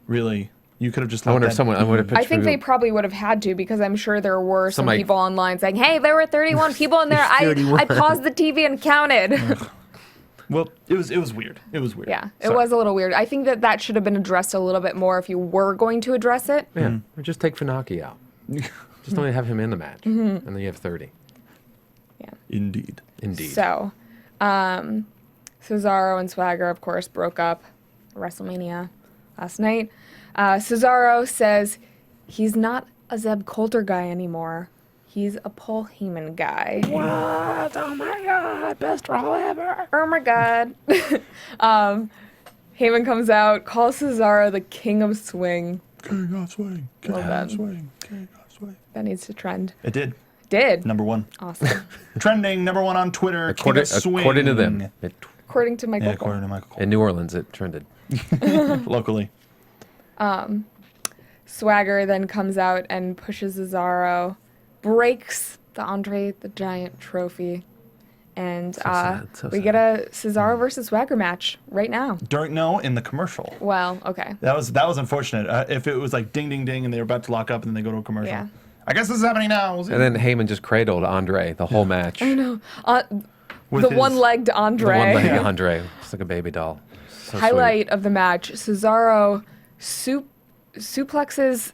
really. You could have just I wonder let if that someone. I would have I think they probably would have had to because I'm sure there were some Somebody- people online saying, hey, there were 31 people in there. I paused the TV and counted. Well, it was weird. It was weird. Yeah, it Sorry. was a little weird. I think that should have been addressed a little bit more if you were going to address it. Yeah. Or just take Funaki out. Just don't have him in the match, and then you have 30. Indeed. Indeed. So, Cesaro and Swagger, of course, broke up at WrestleMania last night. Cesaro says he's not a Zeb Coulter guy anymore. He's a Paul Heyman guy. What? Oh my God! Best Raw ever. Oh my God. Heyman comes out, calls Cesaro the King of Swing. King of Swing. King Love of that. Swing. King of Swing. That needs to trend. It did. Did. Number 1. Awesome. Trending number 1 on Twitter. King According, of Swing. according to them, According to Michael Yeah, Cole. according to Michael Cole. in New Orleans, it trended. Locally. Swagger then comes out and pushes Cesaro, breaks the Andre the Giant trophy, and sad, so we sad. get a Cesaro versus Swagger match right now. In the commercial. Well, okay. That was unfortunate. If it was like ding, ding, ding, and they were about to lock up, and then they go to a commercial. Yeah. I guess this is happening now. We'll see. And then Heyman just cradled Andre the whole match. I know. With The his- one-legged The Andre. one-legged Andre, just like a baby doll. So Highlight of the match: Cesaro suplexes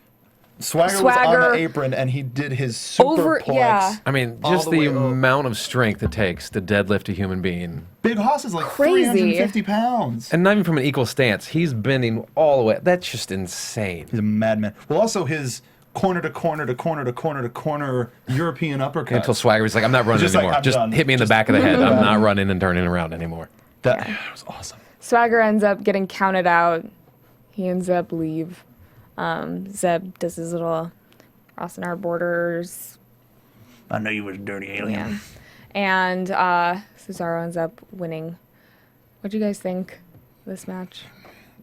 Swagger was on Swagger the apron, and he did his superplex. over. Yeah. Sweet. I mean, All just the the way up. amount of strength it takes to deadlift a human being. Big Hoss is like Crazy. 350 pounds. And not even from an equal stance. He's bending all the way. That's just insane. He's a madman. Well, also his corner to corner to corner to corner to corner European uppercut. Until Swagger was like, I'm not running Just like, anymore. I'm Just done. hit me in the back of the head. I'm not running and turning around anymore. That was awesome. Swagger ends up getting counted out. He ends up leave. Zeb does his little crossing our borders. I know you was a dirty alien. Yeah. And Cesaro ends up winning. What do you guys think of this match?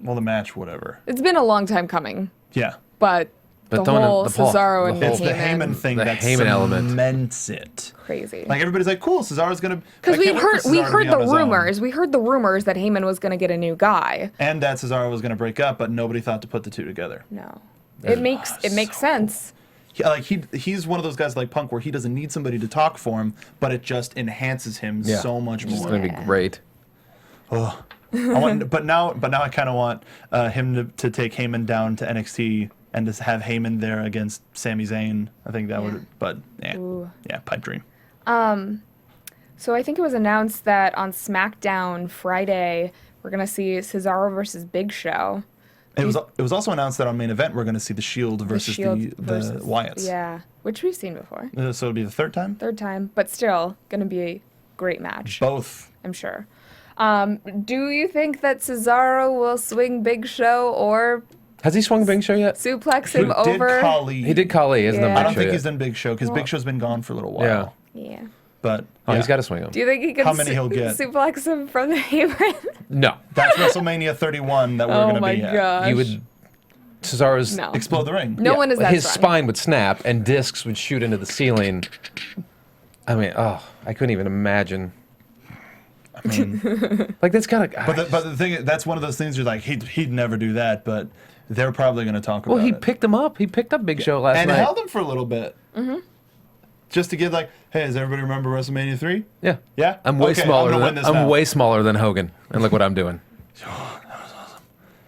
Well, the match, whatever. It's been a long time coming, Yeah. but the whole Cesaro and It's the Heyman Heyman thing The that Heyman element. cements it. crazy. Like everybody's like, cool, Cesaro's gonna. Because we I can't wait for heard Cesaro to be on the his own. rumors. We heard the rumors that Heyman was going to get a new guy. And that Cesaro was gonna break up, but nobody thought to put the two together. No, it makes sense. He's one of those guys like Punk where he doesn't need somebody to talk for him, but it just enhances him so much It's more. going to be great. But now I kind of want him to take Heyman down to NXT and just have Heyman there against Sami Zayn. I think that would, but yeah, pipe dream. So I think it was announced that on SmackDown Friday we're gonna see Cesaro versus Big Show. It was also announced that on main event we're going to see the Shield versus the Wyatts. Yeah, which we've seen before. So it'll be the third time. Third time, but still gonna be a great match. Both. I'm sure. Do you think that Cesaro will swing Big Show or Has he swung Big Show yet? suplex him over? Did Khali. He did Khali, isn't Yeah. it? I don't think he's done Big Show because Big Show's been gone for a little while. Yeah. But He's got to swing him. Do you think he can How many he'll get? suplex him from the apron? No. that's WrestleMania 31 that we're Oh going to my be at. gosh. You would. Cesaro's. No. Explode the ring. No one is that His strong. spine would snap and discs would shoot into the ceiling. I mean, I couldn't even imagine. I mean, Like, that's gotta. but the thing is, that's one of those things you're like, he'd never do that, but they're probably going to talk about Well, he it. picked him up. He picked up Big Show last and night. held him for a little bit. Mm-hmm. Just to give like, hey, does everybody remember WrestleMania 3? Yeah. Yeah? I'm way Okay, smaller. I'm gonna win this now. way smaller than Hogan, and look what I'm doing.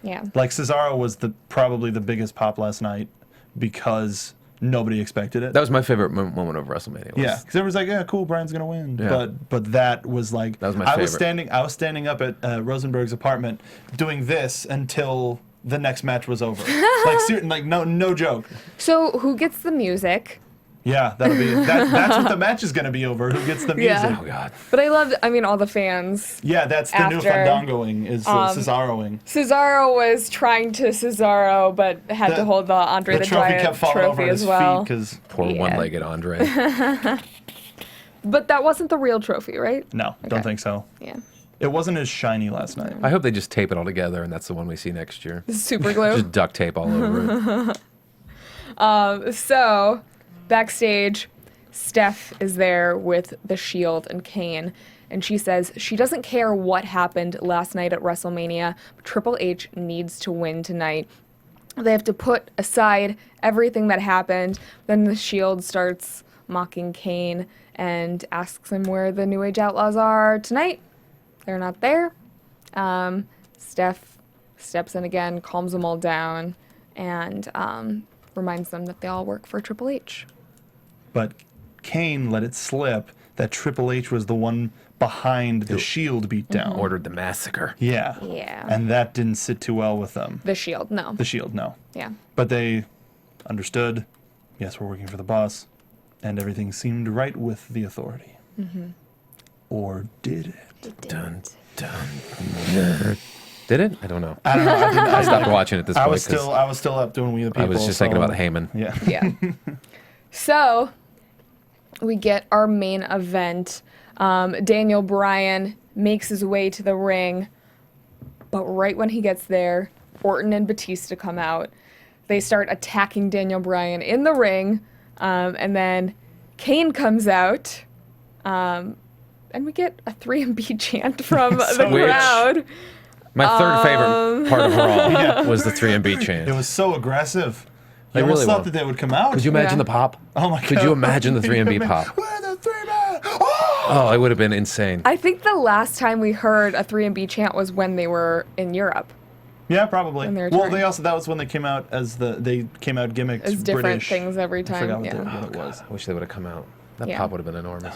Yeah. Like Cesaro was probably the biggest pop last night because nobody expected it. That was my favorite moment of WrestleMania. Yeah, because everyone's like, yeah, cool, Bryan's gonna win. Yeah. But that was like, That was my I was favorite. standing up at Rosenberg's apartment doing this until the next match was over. like no joke. So who gets the music? Yeah, that'll be that's what the match is gonna be over. Who gets the music? Yeah. Oh God. But I loved, all the fans. Yeah, that's the new After, fandangoing is Cesaroing. Cesaro was trying to Cesaro, but had to hold the Andre The the trophy Giant kept falling over trophy his as well. feet because Poor Yeah. one-legged Andre. But that wasn't the real trophy, right? no, don't think so. Yeah. It wasn't as shiny last night. I hope they just tape it all together, and that's the one we see next year. Super glue. Just duct tape all over it. So, backstage, Steph is there with the Shield and Kane, and she says she doesn't care what happened last night at WrestleMania, but Triple H needs to win tonight. They have to put aside everything that happened. Then the Shield starts mocking Kane and asks him where the New Age Outlaws are tonight. They're not there. Steph steps in again, calms them all down, and reminds them that they all work for Triple H. But Kane let it slip that Triple H was the one behind the Shield beatdown. Ordered the massacre. Yeah. Yeah. And that didn't sit too well with them. The Shield, no. The Shield, no. Yeah. But they understood, yes, we're working for the boss, and everything seemed right with the authority. Mm-hmm. Or did it? Dun, dun. Did it? I don't know. I don't know. I stopped watching at this point. I was still up doing We the People. I was just thinking about Heyman. Yeah. Yeah. So, we get our main event. Daniel Bryan makes his way to the ring, but right when he gets there, Orton and Batista come out. They start attacking Daniel Bryan in the ring, and then Kane comes out, and we get a 3MB chant from the weird. crowd. My third favorite part of Raw was the 3MB chant. It was so aggressive. They You almost really thought were. that they would come out. Could you imagine Yeah. the pop? Oh my God. Could you imagine the 3MB pop? Where the 3-man? Oh! Oh, it would have been insane. I think the last time we heard a 3MB chant was when they were in Europe. Yeah, probably. When they Well, returned. that was when they came out they came out gimmicked It's different British. things every I time. forgot what, Yeah. what it was. I wish they would have come out. That Yeah. pop would have been enormous.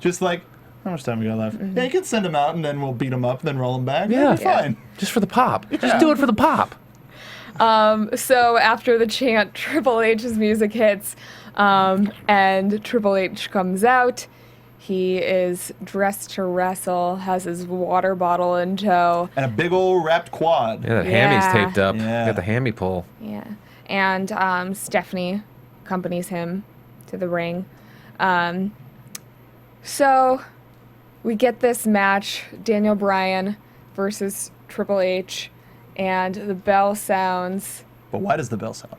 Just like, how much time we got left? Mm-hmm. Yeah, you can send them out and then we'll beat them up and then roll them back. Yeah. That'd be fine. Just for the pop. Yeah. Just do it for the pop. So after the chant, Triple H's music hits, and Triple H comes out. He is dressed to wrestle, has his water bottle in tow. And a big old wrapped quad. Yeah, that hammy's taped up. Yeah. Got the hammy pull. Yeah. And Stephanie accompanies him to the ring. So we get this match, Daniel Bryan versus Triple H, and the bell sounds. But why does the bell sound?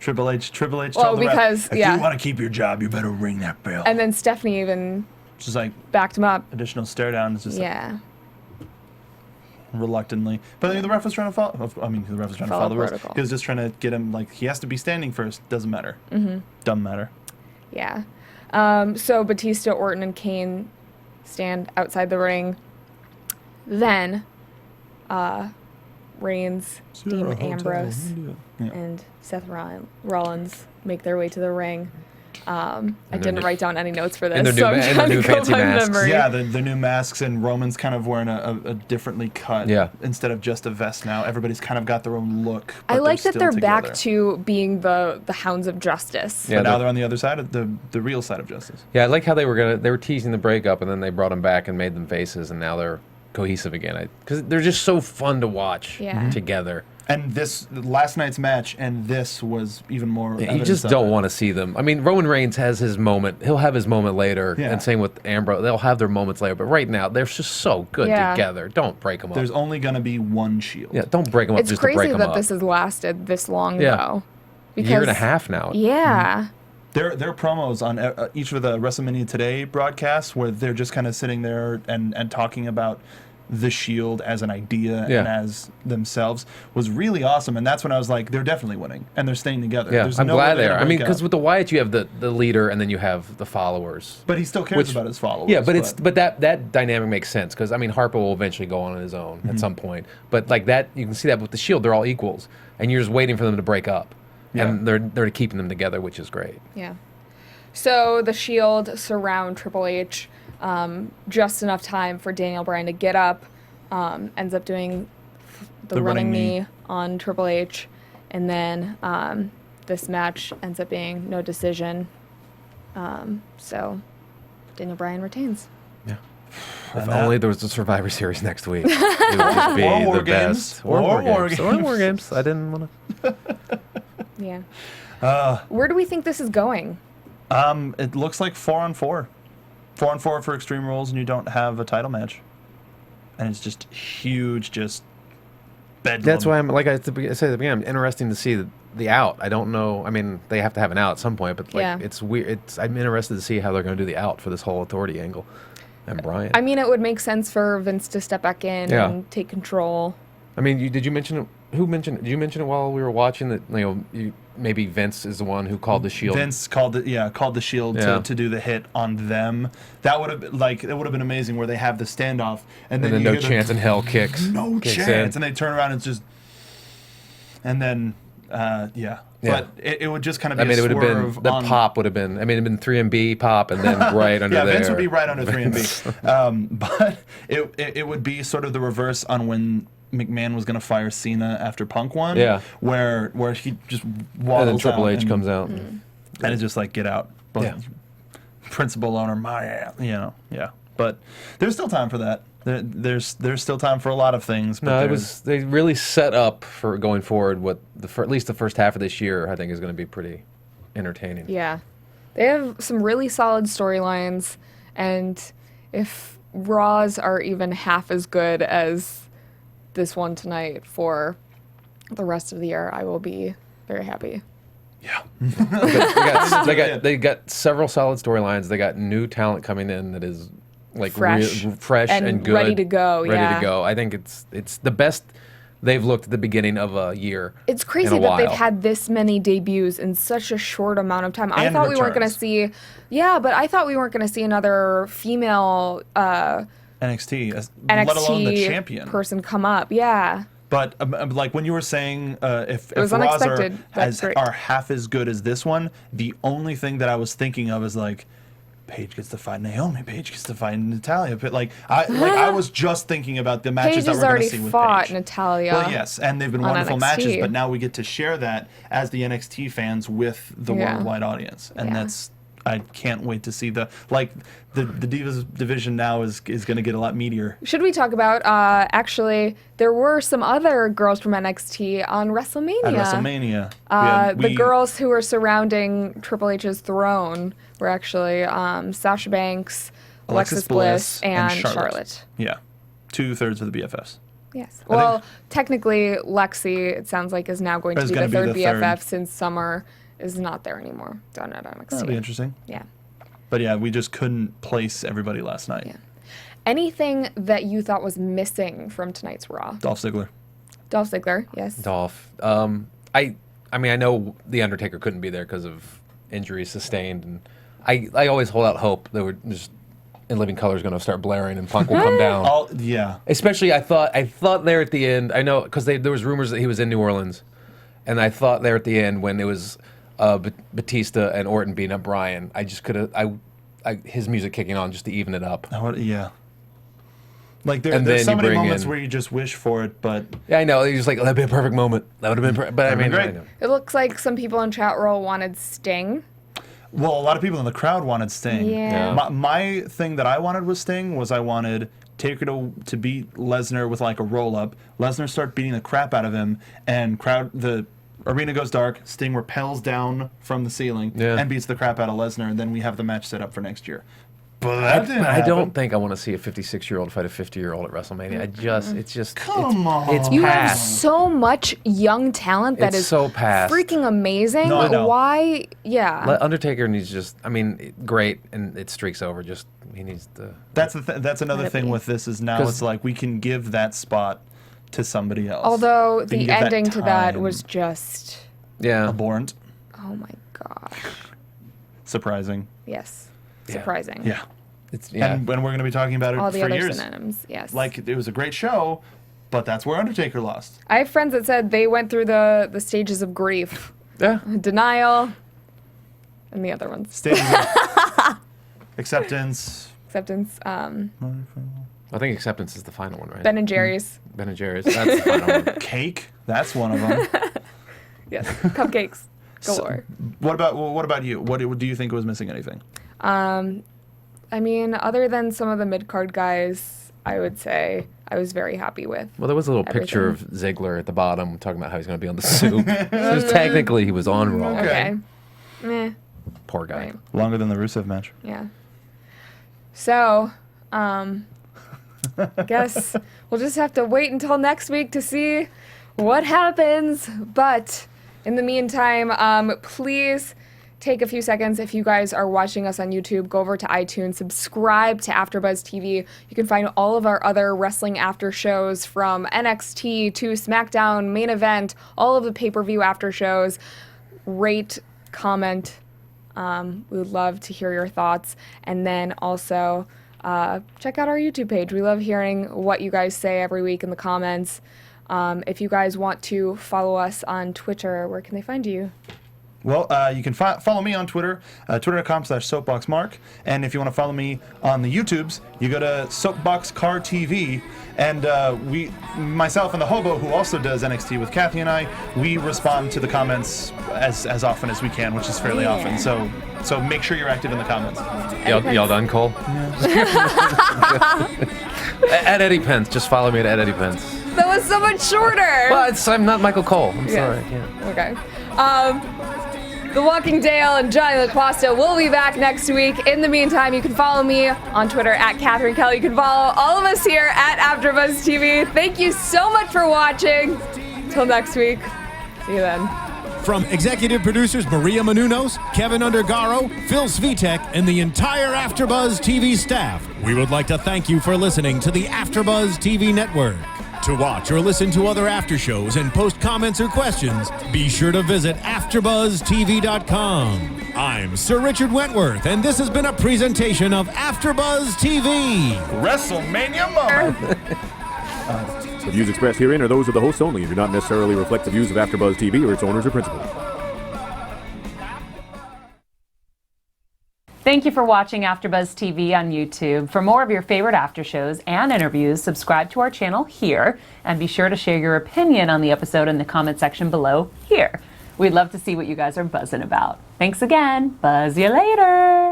Triple H Well, told the ref, because, If you want to keep your job, you better ring that bell. And then Stephanie even just like backed him up. additional stare down. It's just Yeah. reluctantly. But I mean, the ref was trying to follow. I mean, the ref was trying to follow the rules. protocol. He was just trying to get him, like, he has to be standing first. Doesn't matter. Doesn't matter. Yeah. So Batista, Orton, and Kane stand outside the ring. Then Reigns, Dean Ambrose, and Seth Rollins make their way to the ring. I didn't write down any notes for this, so I'm trying to go by memory. Yeah, the new masks, and Roman's kind of wearing a differently cut. Yeah. Instead of just a vest now, everybody's kind of got their own look. But I like that still they're together. back to being the Hounds of Justice. Yeah, But now they're on the other side of the real side of justice. Yeah, I like how they were teasing the breakup, and then they brought them back and made them faces, and now they're cohesive again. Because they're just so fun to watch together. And this last night's match and this was even more. You evidence just of don't it. want to see them. I mean, Roman Reigns has his moment. He'll have his moment later, Yeah. and same with Ambrose. They'll have their moments later. But right now, they're just so good Yeah. together. Don't break them up. There's only going to be one Shield. Yeah, don't break them up It's just to break crazy them that up. this has lasted this long, Yeah. though. A year and a half now. Yeah. Their promos on each of the WrestleMania Today broadcasts, where they're just kind of sitting there and talking about the Shield as an idea and as themselves, was really awesome. And that's when I was like, they're definitely winning and they're staying together. Yeah, There's I'm no glad way they to are. I mean, break because up. with the Wyatts, you have the leader, and then you have the followers. But he still cares about his followers. Yeah, but that dynamic makes sense because I mean Harper will eventually go on his own at some point. But like that, you can see that with the Shield, they're all equals, and you're just waiting for them to break up, and they're keeping them together, which is great. Yeah. So the Shield surround Triple H, just enough time for Daniel Bryan to get up, ends up doing the running knee on Triple H, and then this match ends up being no decision. So Daniel Bryan retains. Yeah. If only there was a Survivor Series next week, it would just be Or War the Games. best. Or War Games. Or War Games. I didn't want to. Yeah. Where do we think this is going? It looks like 4-on-4. 4-on-4 for Extreme Rules, and you don't have a title match. And it's just huge, just bedlam. That's why I'm like I said at the beginning. I'm interested to see the out. I don't know. I mean, they have to have an out at some point, but like it's weird. I'm interested to see how they're going to do the out for this whole authority angle. And Bryan. I mean, it would make sense for Vince to step back in and take control. I mean, did you mention it? Who mentioned it? Did you mention it while we were watching that? Maybe Vince is the one who called the Shield. Vince called the Shield to do the hit on them. That would have it would have been amazing where they have the standoff and then no you hear chance in hell kicks. No kicks chance, in. and they turn around and it's just, and then but it would just kind of be. I mean, a it would have been swerve the on, pop would have been. I mean, it'd been 3MB pop and then right under there. Vince would be right under 3MB. But it would be sort of the reverse on when McMahon was going to fire Cena after Punk won. Yeah, where he just waddles and then Triple out H comes out, and it's just like get out. But principal owner, my ass, yeah. But there's still time for that. There's still time for a lot of things. But no, they really set up for going forward. What at least the first half of this year, I think, is going to be pretty entertaining. Yeah, they have some really solid storylines, and if Raws are even half as good as this one tonight for the rest of the year, I will be very happy. Yeah. they got several solid storylines. They got new talent coming in that is like fresh and good, ready to go. Ready to go. I think it's the best they've looked at the beginning of a year. It's crazy that they've had this many debuts in such a short amount of time. I thought we weren't going to see. Yeah, but I thought we weren't going to see another female NXT, let alone the champion person come up. Yeah. But like when you were saying, if was Raws unexpected. are half as good as this one, the only thing that I was thinking of is like, Paige gets to fight Naomi. Paige gets to fight Natalia. But I was just thinking about the matches that we're going to see with Paige. Paige has already fought Natalia. Well, yes, and they've been wonderful NXT. matches. But now we get to share that as the NXT fans with the worldwide audience, and that's. I can't wait to see the Divas division now is going to get a lot meatier. Should we talk about, actually, there were some other girls from NXT on WrestleMania. At WrestleMania. The girls who were surrounding Triple H's throne were actually Sasha Banks, Alexis Bliss, and Charlotte. Yeah. 2/3 of the BFFs. Yes. Well, technically, Lexi, it sounds like, is now going to be the third BFF since Summer is not there anymore down at NXT. That'll be interesting. Yeah. But yeah, we just couldn't place everybody last night. Yeah. Anything that you thought was missing from tonight's Raw? Dolph Ziggler. Dolph Ziggler, yes. Dolph. I mean, I know The Undertaker couldn't be there because of injuries sustained, and I always hold out hope that we're just In Living Color is going to start blaring and Punk will come down. Yeah. Especially, I thought there at the end. I know because there was rumors that he was in New Orleans, and I thought there at the end when it was Batista and Orton beating up Bryan, I just could have his music kicking on just to even it up. Yeah. Like there's so many moments where you just wish for it, but yeah, I know. You're just like, that'd be a perfect moment. That would have been, but I mean, great. I know. It looks like some people in chat roll wanted Sting. Well, a lot of people in the crowd wanted Sting. Yeah. My thing that I wanted with Sting was I wanted Taker to beat Lesnar with like a roll up. Lesnar start beating the crap out of him, and the arena goes dark. Sting rappels down from the ceiling and beats the crap out of Lesnar, and then we have the match set up for next year. But that didn't happen. I don't think I want to see a 56-year-old fight a 50-year-old at WrestleMania. Come on. It's You have past. so much young talent that It's is so past. freaking amazing. No, I know. Why? Yeah. Undertaker needs great, and it streaks over. Just he needs to. That's another thing with this is now it's like we can give that spot to somebody else. Although We can the give ending to that time. was just, abhorrent. oh my gosh. Surprising. Yes. Surprising. Yeah. It's And we're going to be talking about it All the for other years. synonyms, yes. Like it was a great show, but that's where Undertaker lost. I have friends that said they went through the stages of grief. Yeah. Denial, and the other ones. Stages of acceptance. Acceptance. I think acceptance is the final one, right? Ben and Jerry's. Ben and Jerry's. That's the final one. Cake. That's one of them. Yes. Cupcakes. Galore. What about you? What do you think was missing? Anything? I mean, other than some of the mid-card guys, I would say I was very happy with. Well, there was a little picture of Ziggler at the bottom talking about how he's going to be on the soup. So technically, he was on Raw. Okay. Meh. Poor guy. Right. Longer than the Rusev match. Yeah. So, I guess we'll just have to wait until next week to see what happens. But in the meantime, please take a few seconds. If you guys are watching us on YouTube, go over to iTunes, subscribe to AfterBuzz TV. You can find all of our other wrestling after shows from NXT to SmackDown, Main Event, all of the pay-per-view after shows. Rate, comment. We would love to hear your thoughts. And then also check out our YouTube page. We love hearing what you guys say every week in the comments. If you guys want to follow us on Twitter, where can they find you? Well, you can follow me on Twitter, twitter.com/soapboxmark. And if you want to follow me on the YouTubes, you go to Soapbox Car TV. And myself and the Hobo, who also does NXT with Cathy and I, we respond to the comments as often as we can, which is fairly often. So make sure you're active in the comments. Y'all done, Cole? At Eddie Pence. Just follow me at Eddie Pence. That was so much shorter. Well, I'm not Michael Cole. I'm sorry. Okay. The Walking Dale and Johnny LaQuasta will be back next week. In the meantime, you can follow me on Twitter at Catherine Kelley. You can follow all of us here at AfterBuzz TV. Thank you so much for watching. Till next week. See you then. From executive producers Maria Menounos, Kevin Undergaro, Phil Svitek, and the entire AfterBuzz TV staff, we would like to thank you for listening to the AfterBuzz TV network. To watch or listen to other after shows and post comments or questions, be sure to visit AfterBuzzTV.com. I'm Sir Richard Wentworth, and this has been a presentation of AfterBuzz TV. WrestleMania moment. The views expressed herein are those of the hosts only and do not necessarily reflect the views of AfterBuzz TV or its owners or principals. Thank you for watching AfterBuzz TV on YouTube. For more of your favorite after shows and interviews, subscribe to our channel here, and be sure to share your opinion on the episode in the comment section below here. We'd love to see what you guys are buzzing about. Thanks again. Buzz you later.